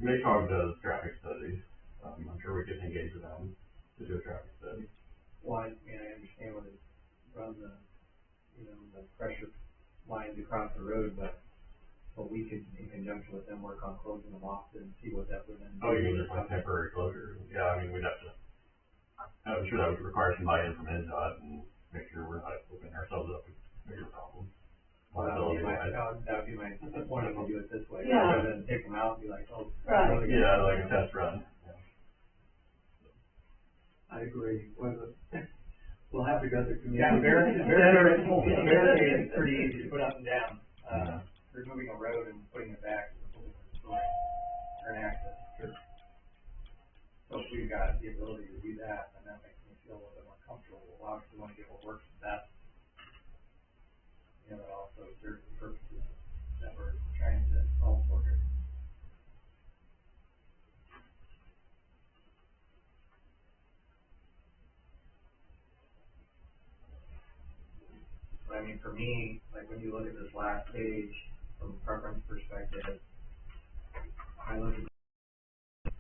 A: MACOG does traffic studies. I'm sure we could engage with them to do a traffic study.
I: One, I understand what it run the pressure lines across the road, but we could, in conjunction with them, work on closing them off and see what that would then do.
A: Oh, you mean just like temporary closure? Yeah, we'd have to, I'm sure that would require some buy-in from NDOT and make sure we're not opening ourselves up with bigger problems.
I: Well, that would be my point, to do it this way,
L: Yeah.
I: rather than take them out and be like, oh.
L: Right.
A: Yeah, like a test run.
K: I agree, we'll have to go through community.
I: Yeah, barricade is pretty easy to put up and down, removing a road and putting it back is a whole different story, or an access. Sure. So if we've got the ability to do that, then that makes me feel a little bit more comfortable. We'll obviously wanna get what works best. It also serves the purposes that we're trying to solve for here. But for me, like when you look at this last page, from a preference perspective, I look at the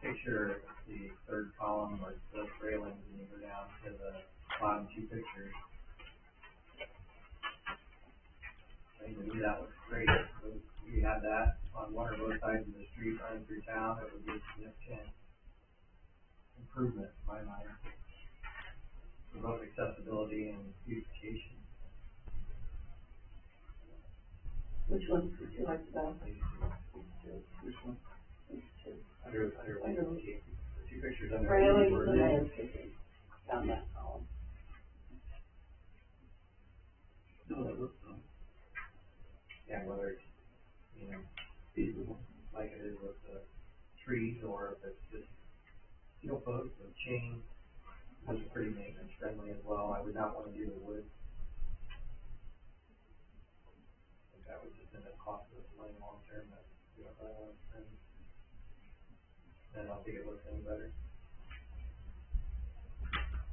I: picture, the third column, or the railings, and you go down to the bottom two pictures. I think to me that looks great. If we had that on one or both sides of the street running through town, it would be a significant improvement in my mind. For both accessibility and beautification.
L: Which ones would you like to know?
I: Which one?
L: These two.
I: Under landscape, the two pictures under.
L: Railings and landscaping, down that column.
K: No, that looks nice.
I: Yeah, whether it's, feasible, like it is with the trees, or if it's just steel posts and chains, those are pretty maintenance friendly as well. I would not wanna do the wood. I think that would just end up costing us money long term, that we don't really wanna spend. And I don't think it looks any better.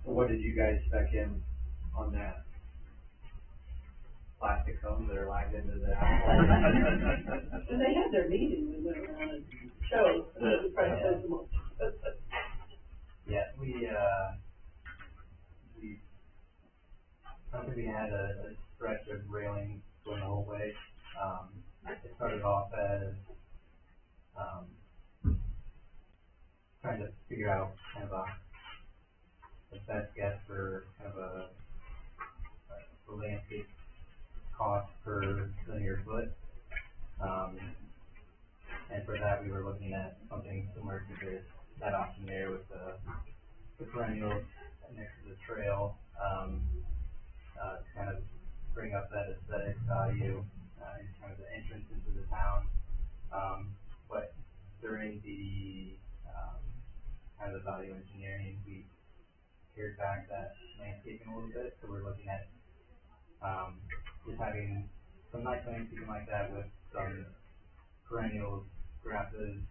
I: So what did you guys spec in on that?
D: plastic cones that are lined into the
L: And they had their meeting when they were on a show, the price has the most.
I: Yeah, I don't think we had a stretch of railing going the whole way. It started off as, trying to figure out kind of the best guess for kind of a landscape cost per linear foot. And for that, we were looking at something similar to that option there with the perennials next to the trail, to kind of bring up that aesthetic value, and kind of the entrance into the town. But during the, kind of the value engineering, we pared back that landscaping a little bit, so we're looking at, just having some nice landscaping like that with some perennials, grasses,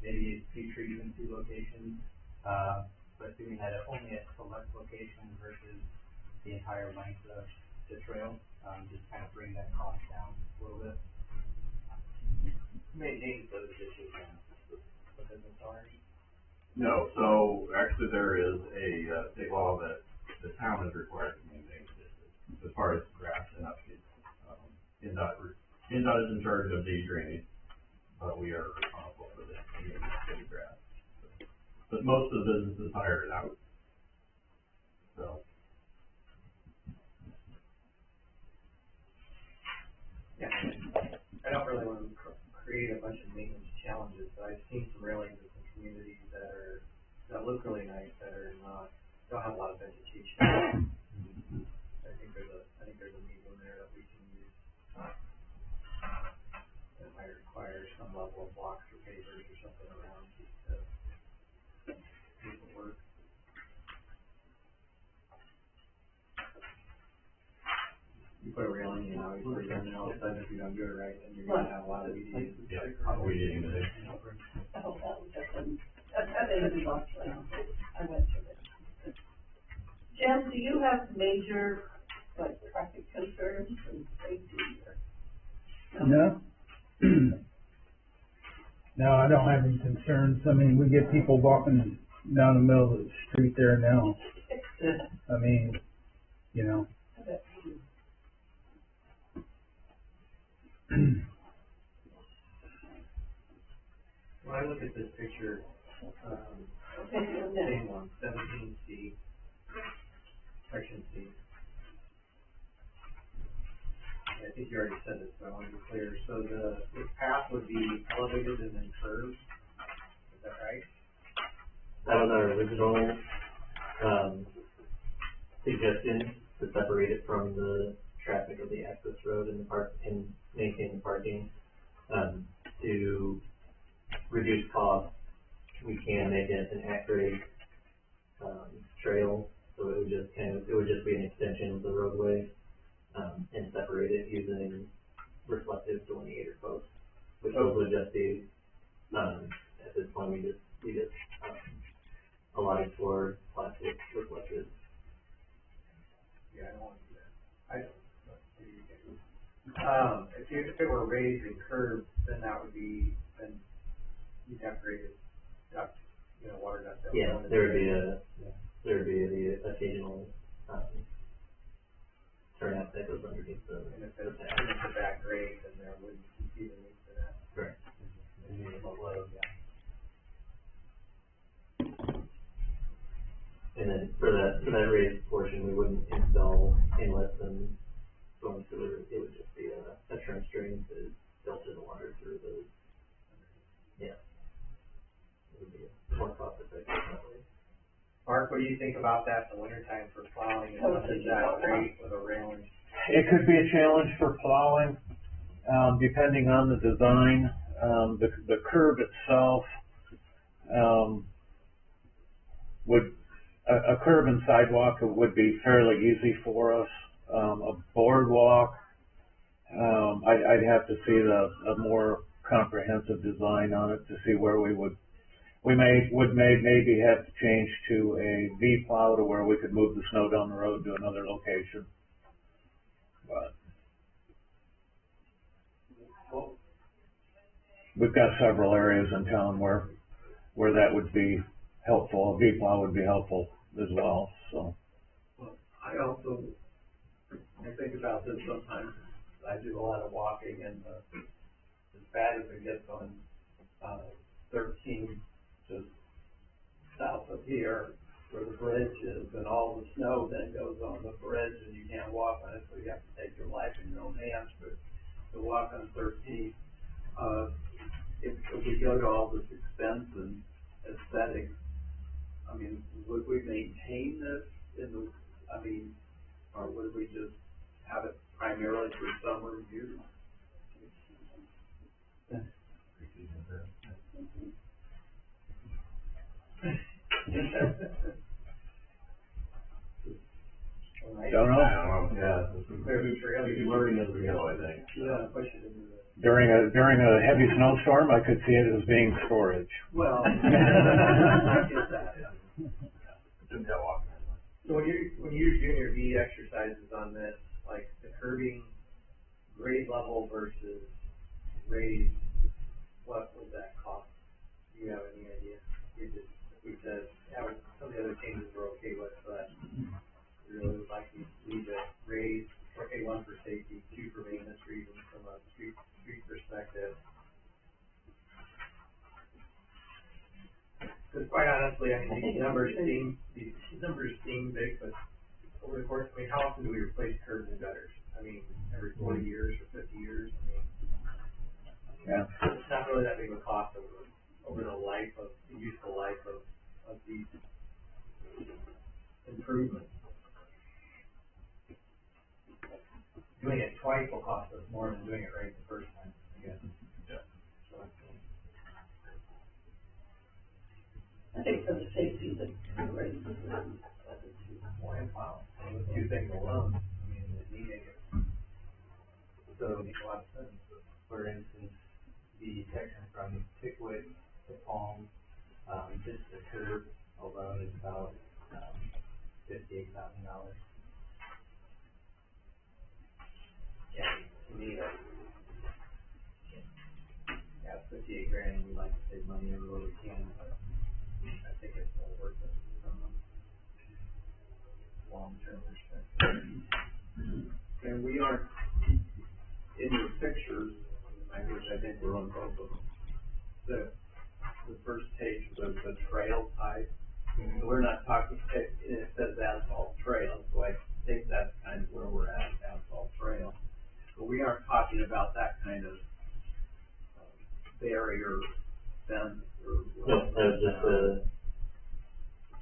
I: maybe a few trees in 2 locations, but doing that only at select locations versus the entire length of the trail, just kind of bring that cost down a little bit.
D: maintain those issues within the storage.
A: No, so actually there is a state law that the town is required to maintain as far as grass and upkeep. NDOT is in charge of the drainage, but we are responsible for the city grass. But most of the businesses hire it out. So.
D: Yeah, I don't really want to create a bunch of maintenance challenges, but I've seen some railings in some communities that look really nice, don't have a lot of vegetation. I think there's a medium there that we can use. That might require some level of blocks or pavers or something around just to make it work. You put a railing in, obviously, and then all of a sudden if you don't do it right, then you're gonna have a lot of weeds.
A: Yeah, weed eating today.
L: Oh, that was just that made me laugh. I went through it. Jen, do you have major, like, traffic concerns and safety or?
C: No. No, I don't have any concerns. I mean, we get people walking down the middle of the street there now. I mean, you know.
D: When I look at this picture, same one, 17C, section C. I think you already said this, but I want to be clear. So the path would be elevated and then curved. Is that right?
J: That was our original, suggestion to separate it from the traffic of the access road and and maintain the parking. To reduce costs, we can make it an at-grade, trail, so it would just be an extension of the roadway, and separate it using reflective delineator posts, which would just be, at this point, we just allotted for plastic reflective.
D: Yeah, I don't want to do that. If it were raised and curved, then then you'd have graded duct, water duct.
J: Yeah, there would be the occasional, turnout that goes underneath the.
D: And if it's a back grade, then there wouldn't be the need for that.
J: Correct. And then for that raised portion, we wouldn't install inlets and storm sewer. It would just be a trench drain to filter the water through those. Yeah. It would be more cost effective that way.
D: Mark, what do you think about that in the wintertime for plowing and something that great with a railing?
G: It could be a challenge for plowing, depending on the design. The curb itself, a curb and sidewalk would be fairly easy for us. A boardwalk, I'd have to see a more comprehensive design on it to see where we would maybe have to change to a V plow to where we could move the snow down the road to another location.
H: but we've got several areas in town where that would be helpful, a V-plow would be helpful as well, so.
K: Well, I also, I think about this sometimes, I do a lot of walking, and as bad as it gets on, 13, just south of here, where the bridge is, and all the snow then goes on the bridge, and you can't walk on it, so you have to take your life in your own hands to walk on 13. If we go to all this expense and aesthetics, I mean, would we maintain this or would we just have it primarily for summer use?
H: Don't know.
A: Yeah, maybe learning as we go, I think.
K: Yeah, push it into the.
H: During a heavy snowstorm, I could see it as being storage.
K: Well, I get that.
A: Didn't have walk.
D: So when you're doing your V exercises on this, like the curbing, grade level versus raised, what would that cost? Do you have any idea? We said, yeah, some of the other changes we're okay with, but we really would like to leave it raised, okay, 1 for safety, 2 for maintenance reasons from a street perspective. Because quite honestly, I mean, these numbers seem big, but over the course, I mean, how often do we replace curbs and gutters? I mean, every 40 years or 50 years, I mean,
H: Yeah.
D: it's not really that big of a cost over the useful life of these improvements. Doing it twice will cost us more than doing it right the first time, I guess.
A: Yeah.
D: So,
L: I think for the safety, the race is
D: wow, those two things alone, I mean, the need it. So, it makes a lot of sense. For instance, the section from Pickwick to Palm, just the curb alone is about, $58,000. Yeah, to me, yeah, 58 grand, we like to save money everywhere we can, but I think it's well worth it from a long-term perspective.
K: And we aren't, in your pictures, which I think we're on both of them, the first page was the trail type. So we're not talking, it says asphalt trail, so I think that's kind of where we're at, asphalt trail. But we aren't talking about that kind of barrier fence or.
J: No,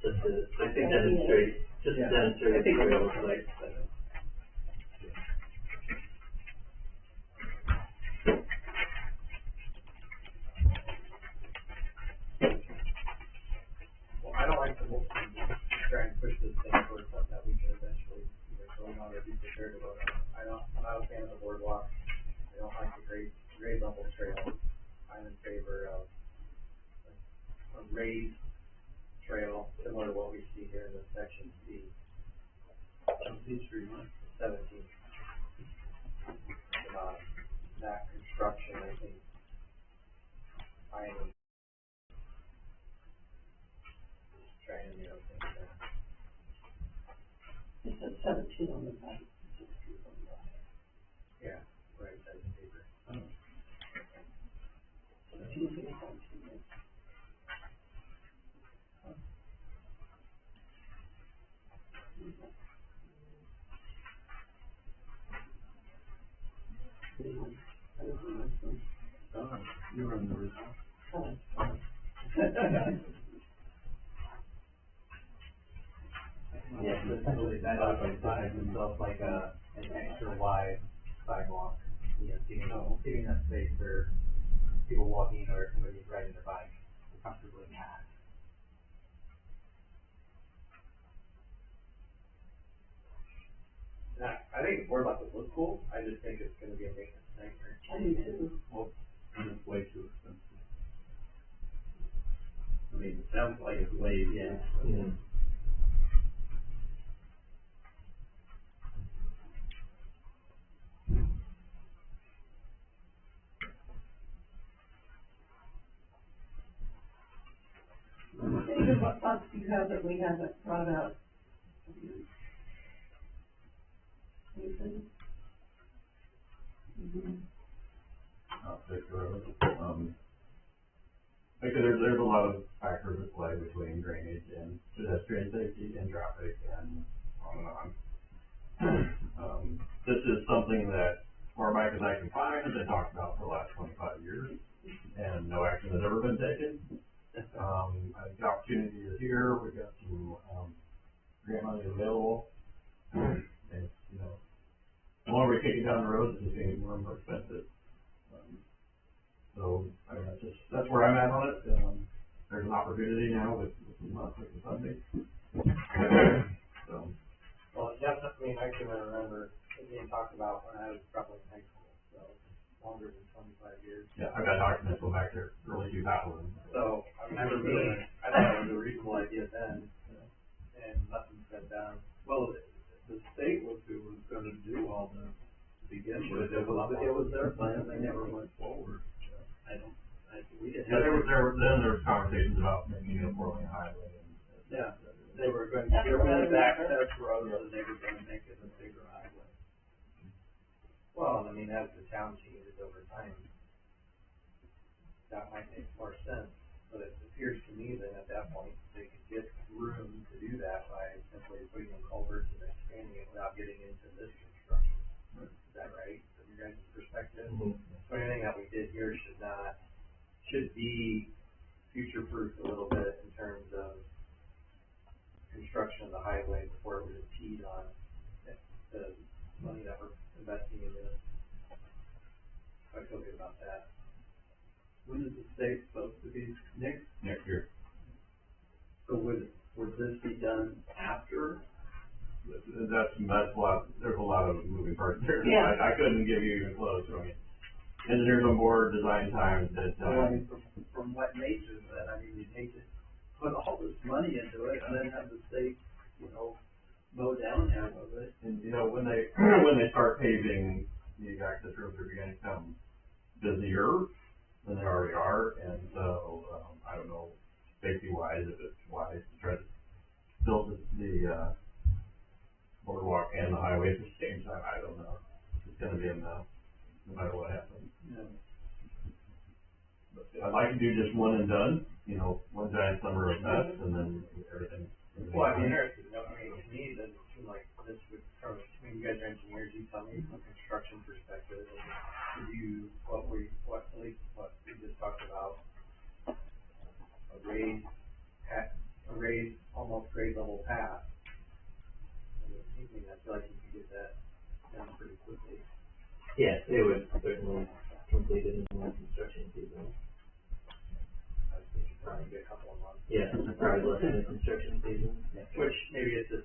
J: just to demonstrate,
K: I think
J: what
K: we
J: it looks like.
D: Well, I don't like to move, try and push this thing towards something that we can eventually either vote on or be prepared to vote on. I'm not a fan of the boardwalk. I don't like the grade level trail. I'm in favor of a raised trail, similar to what we see here in the section C. C Street, 17. That construction, I think, I trying to, think that.
L: It says 17 on the back.
D: Yeah, right, that's in favor.
K: You were in the result.
I: Yeah, so essentially that designs itself like an extra wide sidewalk, giving that space for people walking or somebody riding their bike to comfortably pass.
D: I think the boardwalk would look cool, I just think it's gonna be a maintenance nightmare.
L: I do too.
K: Well, and it's way too expensive. I mean, it sounds like it's way, yeah.
J: Yeah.
L: What thoughts do you have that we haven't brought up? Anything?
A: Because there's a lot of factors at play between drainage and pedestrian safety and traffic and on and on. This is something that, as far back as I can find, has been talked about for the last 25 years, and no action has ever been taken. I think the opportunity is here, we've got some, grant money available, and, you know, the longer we kick it down the road, it's just getting more and more expensive. So, I mean, that's where I'm at on it. There's an opportunity now with the funding. So.
I: Well, definitely, I can remember it being talked about when I was probably in high school, so longer than 25 years.
A: Yeah, I've got documents go back there, early 2000s.
I: So, I remember I thought it was a reasonable idea then, and nothing's been done.
K: Well, the state was who was gonna do all the, to begin with, it was their plan, they never went forward. We didn't.
A: Yeah, there was conversations about making it a 4-lane highway.
K: Yeah, they were going to get rid of access roads, and they were gonna make it a bigger highway.
I: Well, I mean, as the town changes over time, that might make more sense, but it appears to me that at that point, they could get room to do that by simply putting in culverts and expanding it without getting into this construction. Is that right, from your guys' perspective?
J: Mhm.
I: So anything that we did here should be future-proofed a little bit in terms of construction of the highway before it would impede on the money that we're investing in this. I feel good about that.
K: When is the state supposed to be, next
A: year?
K: So would this be done after?
A: That's a lot, there's a lot of moving parts there.
L: Yeah.
A: I couldn't give you even close, I mean, engineers on board, design time, that,
K: Well, I mean, from what nature said, I mean, you'd hate to put all this money into it and then have the state, you know, mow down half of it.
A: and, you know, when they start paving, the access roads are beginning to become busier than they already are, and so, I don't know, safety-wise, if it's wise to try to build the boardwalk and the highway at the same time, I don't know. It's gonna be a mess, no matter what happens.
K: Yeah.
A: But I'd like to do just one and done, you know, one giant summer of mess, and then everything.
I: Well, I'd be interested, I mean, to me, it doesn't seem like this would, I mean, you guys are engineers, you tell me from a construction perspective, and you, what we just talked about, a raised, almost grade level path. I mean, I feel like you could get that done pretty quickly.
J: Yes, they would certainly complete it in the construction season.
I: I was thinking probably get a couple of months.
J: Yeah, probably less than the construction season.
I: Which maybe it's a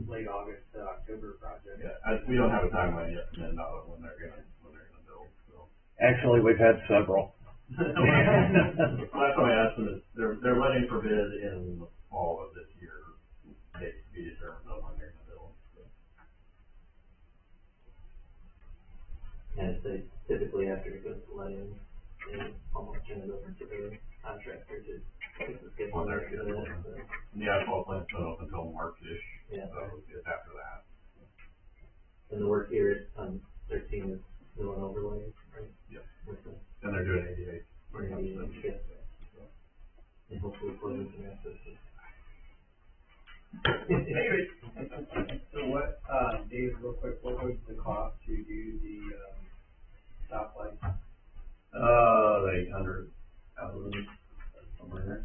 I: late August to October project.
A: Yeah, we don't have a timeline yet, and when they're gonna build, so.
H: Actually, we've had several.
A: That's why I asked them, is they're letting for bid in the fall of this year, they to be determined on when they're gonna build, so.
J: And they typically after it goes to letting, they almost turn it over to the contractor to get one there for that, so.
A: And the asphalt plant's not open until March-ish,
J: Yeah.
A: so it's after that.
J: And the work here is, 13 is mill and overlay, right?
A: Yep.
J: With the,
A: And they're doing 88.
J: and hopefully closing some access.
K: So what, Dave, real quick, what was the cost to do the, stoplight?
A: 800,000, somewhere in there.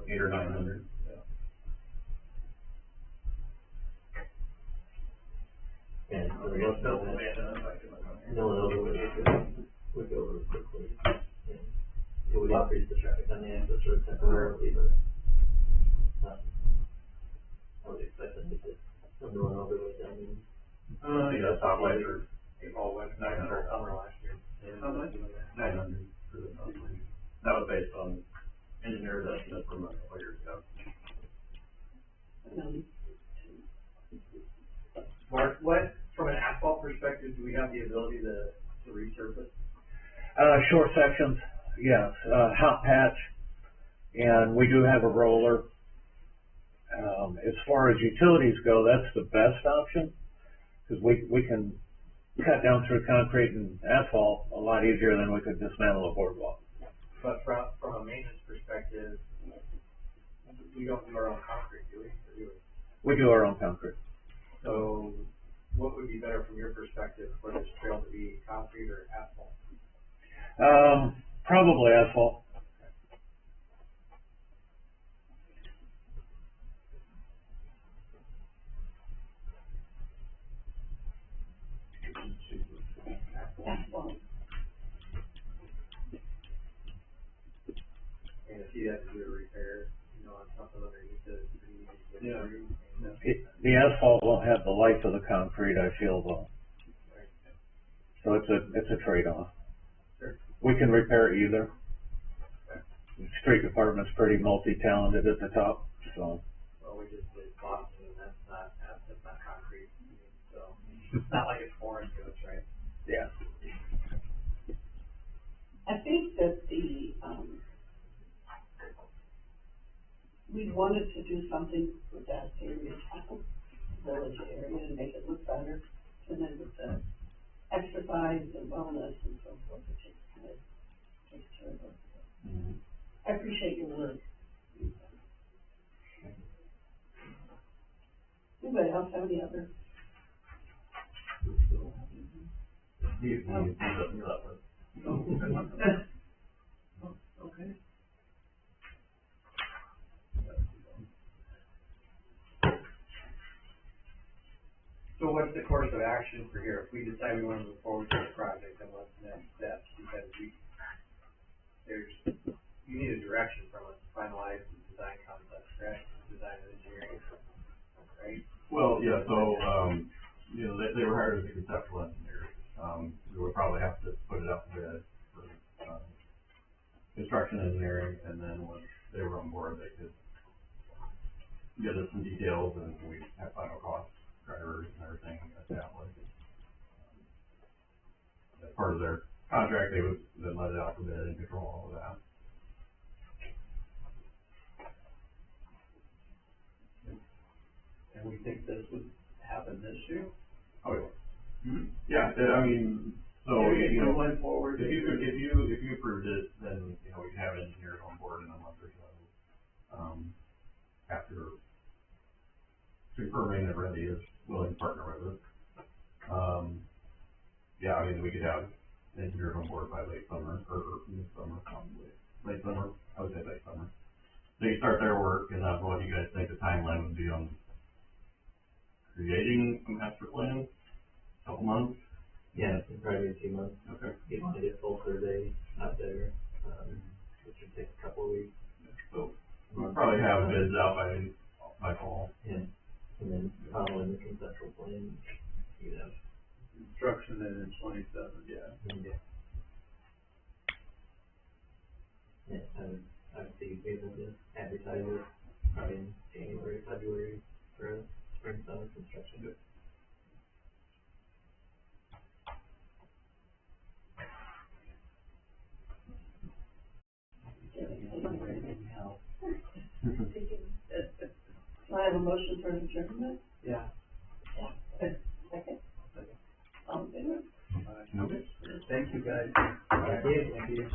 A: 800 or 900, yeah.
J: And for the most of that, mill and overlay would go really quickly. And it would increase the traffic on the access road temporarily, but, I would expect them to get some mill and overlay done in
A: Yeah, stoplights are
I: It all went back to summer last year.
K: How much?
A: 900 for the stoplight. That was based on engineers' estimate from a couple years ago.
I: Mark, what, from an asphalt perspective, do we have the ability to resurface?
H: Short sections, yes, hot patch, and we do have a roller. As far as utilities go, that's the best option, because we can cut down through concrete and asphalt a lot easier than we could dismantle a boardwalk.
D: But from a maintenance perspective, we don't do our own concrete, do we? Or do we?
H: We do our own concrete.
D: So what would be better from your perspective for this trail to be concrete or asphalt?
H: Probably asphalt.
L: Asphalt.
D: And if you have to do a repair, you know, on something underneath it, you need to get through.
H: The asphalt won't have the life of the concrete, I feel, though. So it's a trade-off.
D: Sure.
H: We can repair either. The street department's pretty multi-talented at the top, so.
D: Well, we just did Boston, and that's not concrete, so it's not like it's foreign to us, right?
H: Yeah.
L: I think that we wanted to do something with that area, village area, and make it look better. And then with the exercise and wellness and so forth, it takes care of it.
H: Mm-hmm.
L: I appreciate your work. Anybody else have any other?
A: Okay.
D: So what's the course of action for here? If we decide we want to move forward with the project, then what's the next steps? Because you need a direction from us to finalize the design concept, correct? Design and engineering, right?
A: Well, yeah, so, you know, they were hired as a conceptual engineer. We would probably have to put it out to bid for, construction engineering, and then once they were on board, they could get us some details, and we have final costs, drivers and everything established. As part of their contract, they would then let it out to bid and control all of that.
K: And we think this would happen this year?
A: Oh, yeah. Mm-hmm. Yeah, I mean, so,
K: If
A: you
K: we
A: know,
K: went forward.
A: if you approved it, then, you know, we'd have engineers on board in a month or so. After confirming that Randy is willing to partner with us. Yeah, I mean, we could have engineers on board by late summer, or mid-summer, probably. Late summer, I would say late summer. They start their work, and what do you guys think the timeline would be on creating a master plan? Couple months?
J: Yeah, it'd probably be 2 months.
A: Okay.
J: Get a full survey out there, which would take a couple of weeks.
A: So, we'll probably have bids out by fall.
J: Yeah, and then following the conceptual plan, you know.
K: Construction then in 27.
A: Yeah.
J: Yeah, I would see being able to advertise it probably in January, February for a spring, summer construction.
L: Do I have a motion for adjournment?
D: Yeah.
L: Second? All in favor?
A: Okay.
K: Thank you, guys.
J: Thank you.